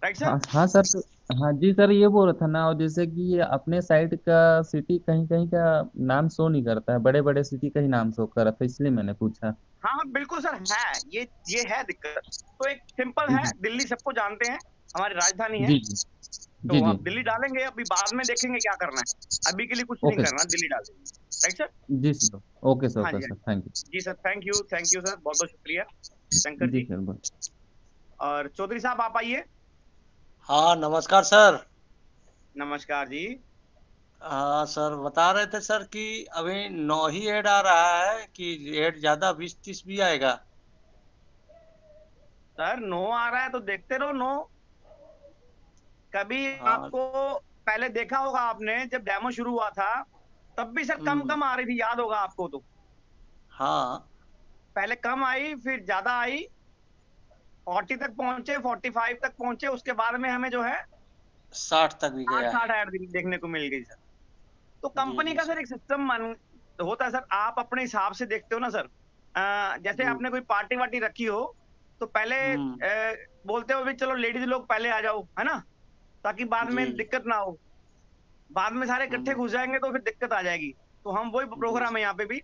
Right sir. हाँ हाँ सर, हाँ जी सर, ये बोल रहा था ना, और जैसे कि ये अपने साइड का सिटी कहीं कहीं का नाम शो नहीं करता है, बड़े बड़े सिटी का ही नाम शो कर रहा था, इसलिए मैंने पूछा। हाँ हाँ बिल्कुल सर, है ये है दिक्कत। तो एक सिंपल है, जी दिल्ली सबको जानते हैं, हमारी राजधानी है, जी जी तो जी जी। आप दिल्ली डालेंगे, अभी बाद में देखेंगे क्या करना है, अभी के लिए कुछ नहीं ओके करना, दिल्ली डाल देंगे। Right sir. जी सर। ओके सर, हाँ ओके जी हाँ सर, थैंक जी सर, थैंक यू सर, बहुत बहुत शुक्रिया यू। शंकर जी जी। सर, बस। और चौधरी साहब आप आइए। हाँ नमस्कार सर। नमस्कार जी। हाँ सर, बता रहे थे सर कि अभी 9 ही ऐड आ रहा है कि ऐड ज्यादा 20-30 भी आएगा? सर 9 आ रहा है तो देखते रहो 9। कभी हाँ। आपको पहले देखा होगा आपने, जब डेमो शुरू हुआ था तब भी सर कम कम आ रही थी, याद होगा आपको तो। हाँ पहले कम आई, फिर ज्यादा आई, 40 तक पहुंचे, 45 तक पहुंचे, उसके बाद में हमें जो है 60 तक भी गया 60 ऐड देखने को मिल गई सर। तो कंपनी जी का सर। सर एक सिस्टम होता है सर, आप अपने हिसाब से देखते हो ना सर। जैसे जी। आपने कोई पार्टी वार्टी रखी हो तो पहले बोलते हो भी चलो लेडीज लोग पहले आ जाओ, है ना, ताकि बाद जी। में दिक्कत ना हो। बाद में सारे इकट्ठे घुस जाएंगे तो फिर दिक्कत आ जाएगी। तो हम वही प्रोग्राम है यहाँ पे भी।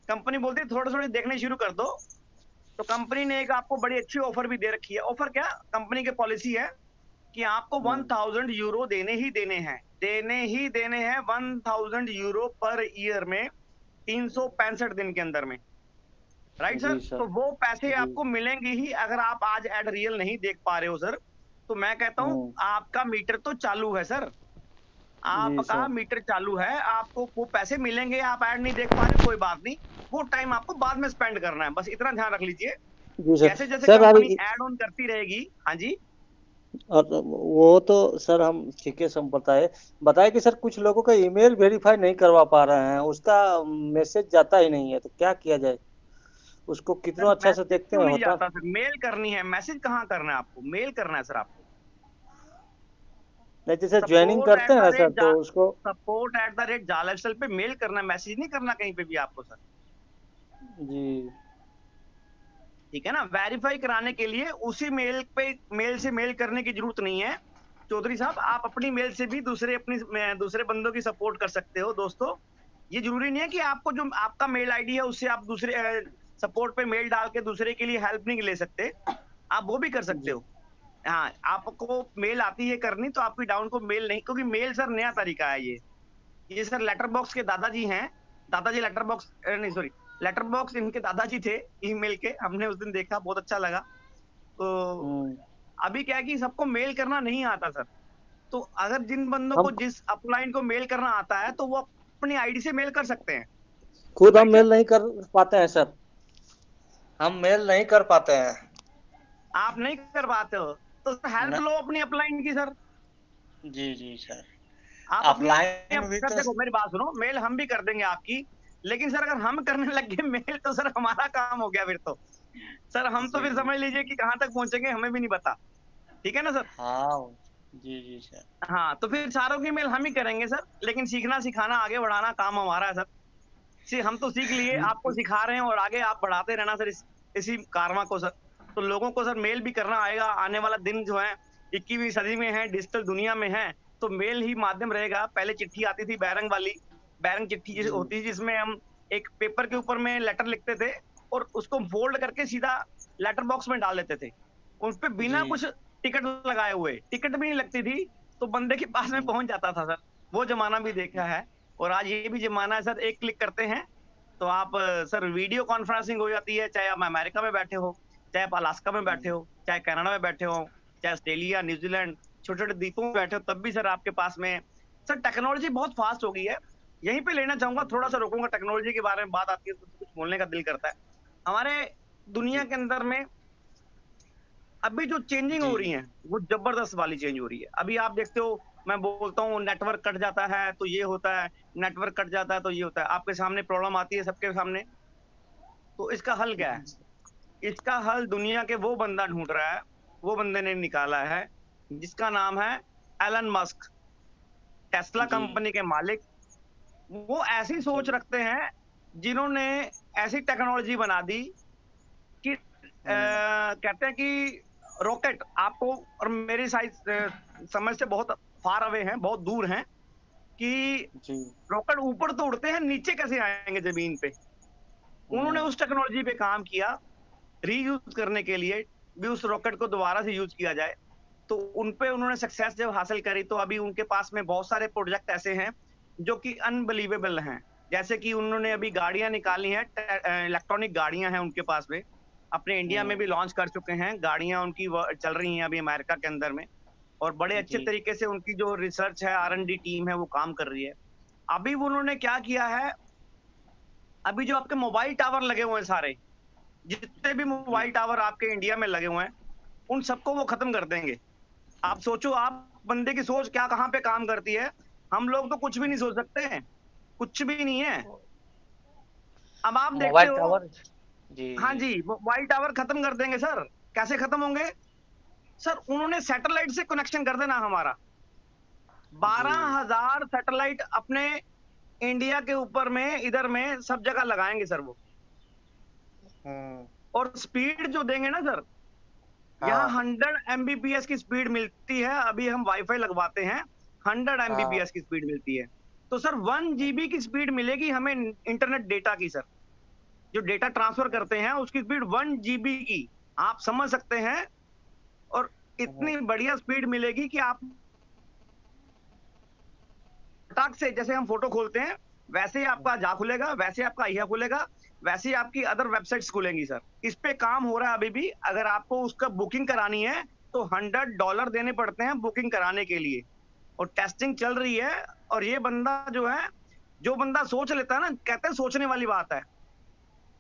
कंपनी बोलती है थोड़ी थोड़ी देखने शुरू कर दो। तो कंपनी ने एक आपको बड़ी अच्छी ऑफर भी दे रखी है। ऑफर क्या, कंपनी की पॉलिसी है कि आपको 1000 यूरो देने ही देने हैं, 1000 यूरो पर ईयर में 365 दिन के अंदर में, राइट सर। जी सर। तो वो पैसे जी। आपको मिलेंगे ही। अगर आप आज एड रियल नहीं देख पा रहे हो सर, तो मैं कहता हूँ आपका मीटर तो चालू है सर, आपका मीटर चालू है, आपको वो पैसे मिलेंगे। आप ऐड नहीं देख पा रहे, कोई बात नहीं, वो टाइम आपको बाद में स्पेंड करना है, बस इतना ध्यान रख लीजिए। जी सर। जैसे जैसे सर कंपनी अभी ऐड ऑन करती रहेगी। हाँ जी। और वो तो सर हम ठीक है सब बताए कि सर कुछ लोगों का ईमेल वेरीफाई नहीं करवा पा रहे हैं, उसका मैसेज जाता ही नहीं है, तो क्या किया जाए? उसको कितना अच्छा से मैसेज देखते क्यों हैं नहीं होता जाता सर? मेल करनी है। मैसेज कहाँ करना है आपको? मेल करना है सर आपको। नहीं, जैसे ज्वाइनिंग करते हैं ना सर तो उसको support@the rate जालाइफस्टाइल पे मेल करना, मैसेज नहीं करना कहीं पे भी आपको सर, जी ठीक है ना। वेरीफाई कराने के लिए उसी मेल पे, मेल से मेल करने की जरूरत नहीं है चौधरी साहब। आप अपनी मेल से भी दूसरे बंदों की सपोर्ट कर सकते हो दोस्तों। ये जरूरी नहीं है कि आपको जो आपका मेल आईडी है उससे आप दूसरे सपोर्ट पे मेल डाल के दूसरे के लिए हेल्प नहीं ले सकते, आप वो भी कर सकते हो। हाँ, आपको मेल आती है करनी तो आपकी डाउन को मेल नहीं, क्योंकि मेल सर नया तरीका है ये सर लेटर बॉक्स के दादाजी हैं। दादाजी लेटर बॉक्स नहीं सॉरी, लेटर बॉक्स इनके दादाजी थे ईमेल के। हमने उस दिन देखा, बहुत अच्छा लगा। तो अभी क्या है कि सबको मेल करना नहीं आता सर। तो अगर जिन बंदों को हम जिस अपलाइन को मेल करना आता है तो वो अपनी आईडी से मेल कर सकते हैं। खुद हम राइट सर? मेल नहीं कर पाते हैं सर। हम मेल नहीं कर पाते हैं। आप नहीं कर पाते हो तो हेल्प लो अपनी अपलाइन की सर। जी जी सर। आप अपलाइन भी सर तो देखो मेरी बात सुनो, मेल हम भी कर देंगे आपकी, लेकिन सर अगर हम करने लग गए मेल तो सर हमारा काम हो गया फिर तो। सर हम तो फिर समझ लीजिए कि कहाँ तक पहुंचेंगे हमें भी नहीं पता, ठीक है ना सर। हाँ जी जी सर। हाँ, तो फिर सारों की मेल हम ही करेंगे सर, लेकिन सीखना सिखाना आगे बढ़ाना काम हमारा है सर। हम तो सीख लिए, आपको सिखा रहे हैं और आगे आप बढ़ाते रहना सर इसी कारवां को सर। तो लोगों को सर मेल भी करना आएगा। आने वाला दिन जो है 21वीं सदी में है, डिजिटल दुनिया में है, तो मेल ही माध्यम रहेगा। पहले चिट्ठी आती थी बैरंग वाली, बैरंग चिट्ठी होती थी जिसमें हम एक पेपर के ऊपर में लेटर लिखते थे और उसको फोल्ड करके सीधा लेटर बॉक्स में डाल देते थे। उस पे बिना कुछ टिकट लगाए हुए, टिकट भी नहीं लगती थी, तो बंदे के पास में पहुंच जाता था सर। वो जमाना भी देखा है और आज ये भी जमाना है सर। एक क्लिक करते हैं तो आप सर वीडियो कॉन्फ्रेंसिंग हो जाती है, चाहे आप अमेरिका में बैठे हो, चाहे आप अलास्का में बैठे हो, चाहे कनाडा में बैठे हो, चाहे ऑस्ट्रेलिया, न्यूजीलैंड, छोटे छोटे द्वीपों में बैठे हो, तब भी सर आपके पास में सर टेक्नोलॉजी बहुत फास्ट हो गई है। यहीं पे लेना चाहूंगा, थोड़ा सा रोकूंगा। टेक्नोलॉजी के बारे में बात आती है तो कुछ बोलने का दिल करता है। हमारे दुनिया के अंदर में अभी जो चेंजिंग हो रही है वो जबरदस्त वाली चेंज हो रही है। अभी आप देखते हो, मैं बोलता हूँ नेटवर्क कट जाता है तो ये होता है, नेटवर्क कट जाता है तो ये होता है, आपके सामने प्रॉब्लम आती है सबके सामने। तो इसका हल क्या है? इसका हल दुनिया के वो बंदा ढूंढ रहा है, वो बंदे ने निकाला है, जिसका नाम है एलन मस्क, टेस्ला कंपनी के मालिक। वो ऐसी सोच रखते हैं जिन्होंने ऐसी टेक्नोलॉजी बना दी कि कहते हैं कि रॉकेट आपको और मेरी समझ से बहुत फार अवे हैं, बहुत दूर हैं, कि रॉकेट ऊपर तो उड़ते हैं, नीचे कैसे आएंगे जमीन पे। उन्होंने उस टेक्नोलॉजी पे काम किया, रीयूज करने के लिए भी उस रॉकेट को दोबारा से यूज किया जाए। तो उनपे उन्होंने सक्सेस जब हासिल करी तो अभी उनके पास में बहुत सारे प्रोजेक्ट ऐसे हैं जो कि अनबिलीवेबल हैं। जैसे कि उन्होंने अभी गाड़ियां निकाली हैं, इलेक्ट्रॉनिक गाड़ियां हैं उनके पास में, अपने इंडिया में भी लॉन्च कर चुके हैं गाड़ियां, उनकी चल रही हैं अभी अमेरिका के अंदर में, और बड़े अच्छे तरीके से उनकी जो रिसर्च है, R&D टीम है, वो काम कर रही है। अभी उन्होंने क्या किया है, अभी जो आपके मोबाइल टावर लगे हुए हैं, सारे जितने भी मोबाइल टावर आपके इंडिया में लगे हुए हैं, उन सबको वो खत्म कर देंगे। आप सोचो, आप बंदे की सोच क्या कहाँ पे काम करती है। हम लोग तो कुछ भी नहीं सोच सकते हैं, कुछ भी नहीं है। अब आप देखते हो जी हाँ जी, मोबाइल टावर खत्म कर देंगे सर। कैसे खत्म होंगे सर? उन्होंने सैटेलाइट से कनेक्शन कर देना हमारा। 12,000 सैटेलाइट अपने इंडिया के ऊपर में, इधर में सब जगह लगाएंगे सर वो। और स्पीड जो देंगे ना सर, यहाँ हाँ 100 Mbps की स्पीड मिलती है। अभी हम वाईफाई लगवाते हैं, 100 हाँ Mbps की स्पीड मिलती है। तो सर 1 GB की स्पीड मिलेगी हमें इंटरनेट डेटा की सर। जो डेटा ट्रांसफर करते हैं उसकी स्पीड 1 GB की, आप समझ सकते हैं। और इतनी बढ़िया स्पीड मिलेगी कि आप फटाक से, जैसे हम फोटो खोलते हैं वैसे ही आपका जा खुलेगा, वैसे आपका यह खुलेगा, वैसे ही आपकी अदर वेबसाइट्स खुलेंगी सर। इस पे काम हो रहा है अभी भी। अगर आपको उसका बुकिंग करानी है तो $100 देने पड़ते हैं बुकिंग कराने के लिए, और टेस्टिंग चल रही है। और ये बंदा जो है, जो बंदा सोच लेता है ना, कहते हैं सोचने वाली बात है।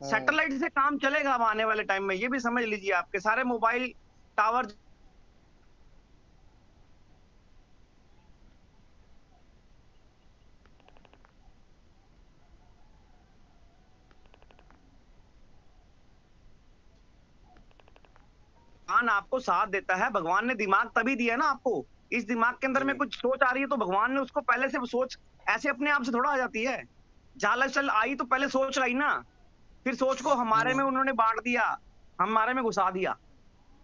सैटेलाइट से काम चलेगा अब आने वाले टाइम में, ये भी समझ लीजिए। आपके सारे मोबाइल टावर भगवान आपको साथ देता है। भगवान ने दिमाग तभी दिया है ना आपको। इस दिमाग के अंदर में कुछ सोच आ रही है तो भगवान ने उसको पहले से सोच ऐसे अपने आप से थोड़ा आ जाती है। झालर चल आई तो पहले सोच आई ना, फिर सोच को हमारे में उन्होंने बांट दिया, हमारे में घुसा दिया।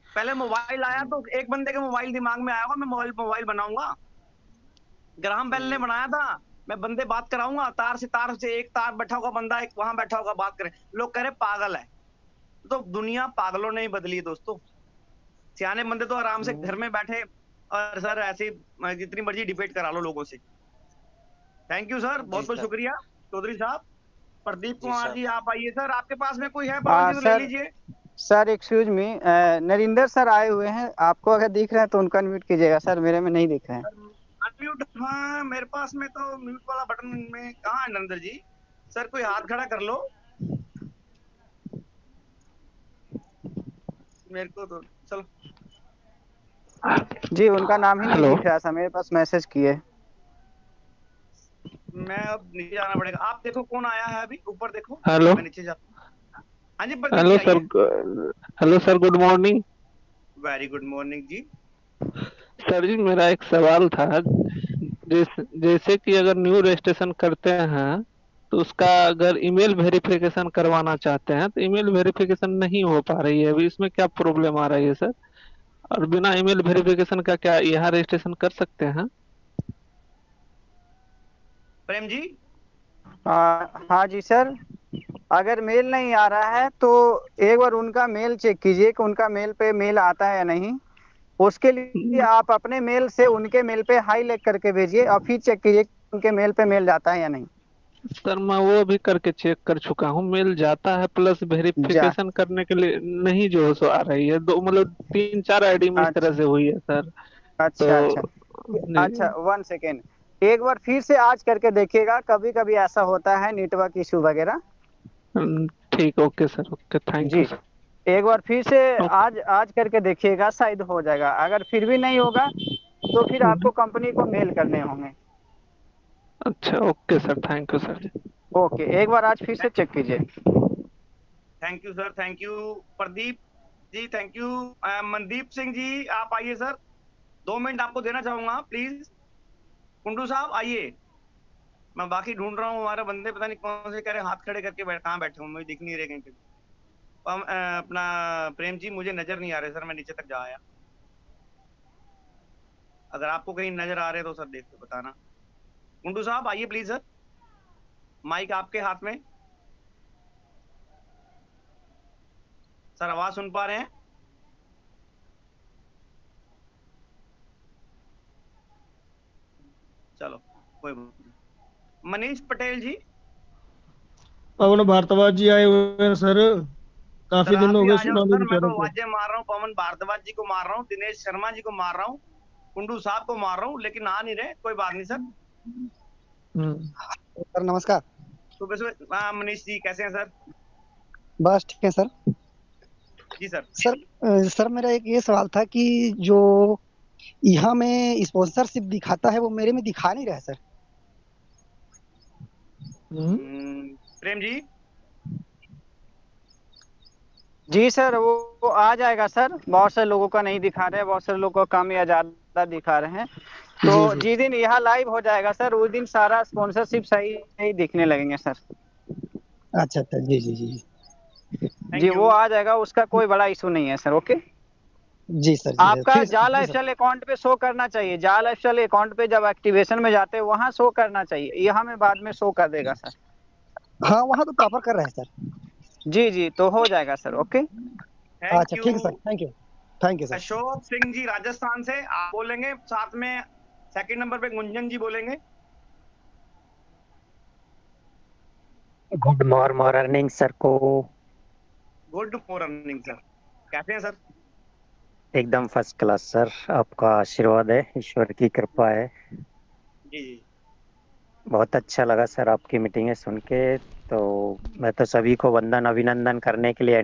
पहले मोबाइल आया तो एक बंदे के मोबाइल दिमाग में आया होगा, मैं मोबाइल बनाऊंगा। ग्राहम बेल ने बनाया था, मैं बंदे बात कराऊंगा, तार से एक तार बैठा होगा बंदा, एक वहां बैठा होगा, बात करे। लोग कह रहे पागल है। तो दुनिया पागलों ने ही बदली है दोस्तों। सियाने बंदे तो आराम से घर में बैठे और सर ऐसे ही जितनी मर्जी डिबेट करा लो लोगों से। थैंक यू सर, बहुत बहुत शुक्रिया चौधरी साहब। प्रदीप कुमार जी आप आइए सर, आपके पास में कोई है पवन जी तो ले सर लीजिए। Sir excuse me, Narinder sir आए हुए हैं, आपको अगर दिख रहे हैं तो उनका म्यूट कीजिएगा सर, मेरे में नहीं दिख रहे हैं। अनम्यूट, हाँ मेरे पास में तो म्यूट वाला बटन में कहाँ है नरेंद्र जी? सर कोई हाथ खड़ा कर लो मेरे को तो। चलो जी, उनका नाम ही नहीं दिख रहा था, मेरे पास मैसेज किए। मैं अब नीचे जाना पड़ेगा। आप देखो कौन आया है अभी, ऊपर देखो। हेलो मैं नीचे जाता हूँ। हाँ जी प्रदीप हेलो जी सर, आइए। Hello sir, good morning. Very good morning जी। सर जी मेरा एक सवाल था। जैसे कि अगर न्यू रजिस्ट्रेशन करते हैं तो उसका अगर ईमेल वेरिफिकेशन करवाना चाहते हैं तो ईमेल वेरिफिकेशन नहीं हो पा रही है। अभी इसमें क्या प्रॉब्लम आ रही है सर? और बिना ईमेल वेरिफिकेशन का क्या यहाँ रजिस्ट्रेशन कर सकते हैं? प्रेम जी हाँ जी सर, अगर मेल नहीं आ रहा है तो एक बार उनका मेल चेक कीजिए कि उनका मेल पे मेल आता है या नहीं। उसके लिए आप अपने मेल से उनके मेल पे हाई लिख करके भेजिए और फिर चेक कीजिए कि उनके मेल पे मेल जाता है या नहीं। सर मैं वो भी करके चेक कर चुका हूँ, मेल जाता है, प्लस जा वेरिफिकेशन करने के लिए नहीं जो सो आ रही है। दो मतलब 3-4 आईडी में इस तरह अच्छा से हुई है सर। अच्छा अच्छा तो अच्छा, 1 सेकेंड, एक बार फिर से आज करके देखिएगा, कभी कभी ऐसा होता है नेटवर्क इशू वगैरह। ठीक, ओके सर, ओके, थैंक जी, यू सर। एक बार फिर से ओके। आज आज करके देखिएगा, शायद हो जाएगा। अगर फिर भी नहीं होगा तो फिर आपको कंपनी को मेल करने होंगे। अच्छा, okay sir, thank you sir जी। ओके, एक बार आज फिर से चेक कीजिए। Thank you sir, thank you Pradeep ji, thank you. Mandeep Singh ji आप आइए सर, 2 मिनट आपको देना चाहूंगा प्लीज। कुंडू साहब आइए। मैं बाकी ढूंढ रहा हूँ, हमारे बंदे पता नहीं कौन से कह रहे हाथ खड़े करके कहाँ बैठे हूँ, मुझे दिख नहीं रहे कहीं पे। अपना प्रेम जी मुझे नजर नहीं आ रहे सर, मैं नीचे तक जा आया। अगर आपको कहीं नजर आ रहे तो सर देख के बताना। कुंडू साहब आइए प्लीज सर, माइक आपके हाथ में। सर आवाज सुन पा रहे हैं? चलो कोई बात नहीं। मनीष पटेल जी। पवन भारद्वाज जी आए हुए हैं सर, काफी सर आप दिन हो भी गए, आ जाओ सुना नहीं सर, मैं तो बेचारों को। आवाजें मार रहा हूँ, पवन भारद्वाज जी को मार रहा हूँ, दिनेश शर्मा जी को मार रहा हूँ, कुंडू साहब को मार रहा हूँ, लेकिन आ नहीं रहे। कोई बात नहीं सर। सर नमस्कार। सुबह सुबह मनीष जी कैसे हैं सर? बस ठीक है सर। जी सर। सर मेरा एक ये सवाल था कि जो यहाँ में स्पॉन्सरशिप दिखाता है वो मेरे में दिखा नहीं रहा है सर। प्रेम जी जी सर, वो आ जाएगा सर। बहुत से लोगों का नहीं दिखा रहे हैं, बहुत से लोगों का कम या ज्यादा दिखा रहे हैं। तो जी जिस दिन यह लाइव हो जाएगा सर, उस दिन सारा स्पॉन्सरशिप सही सही दिखने लगेंगे सर। अच्छा अच्छा, जी जी जी जी थैंक वो यू। आ जाएगा, उसका कोई बड़ा इशू नहीं है सर। ओके, जी सर, जी सर, आपका ठीक है जा सर, जी सर। लाइफस्टाइल अकाउंट पे शो करना चाहिए। जा लाइफस्टाइल अकाउंट पे जब एक्टिवेशन में जाते हैं वहां शो करना चाहिए, यहाँ में बाद में शो कर देगा सर। हाँ, वहाँ तो प्रॉपर कर रहे हैं सर। जी जी, तो हो जाएगा सर। ओके, थैंक अच्छा यू। ठीक है sir, thank you, thank you sir. Ashok Singh ji Rajasthan से आप बोलेंगे, साथ में सेकंड नंबर पे गुंजन जी बोलेंगे। गुड मॉर्निंग सर को। गुड मॉर्निंग सर, कैसे हैं सर? एकदम फर्स्ट क्लास सर, आपका आशीर्वाद है, ईश्वर की कृपा है। जी जी। बहुत अच्छा लगा सर आपकी मीटिंगें सुन के। तो मैं तो सभी को वंदन अभिनंदन करने के लिए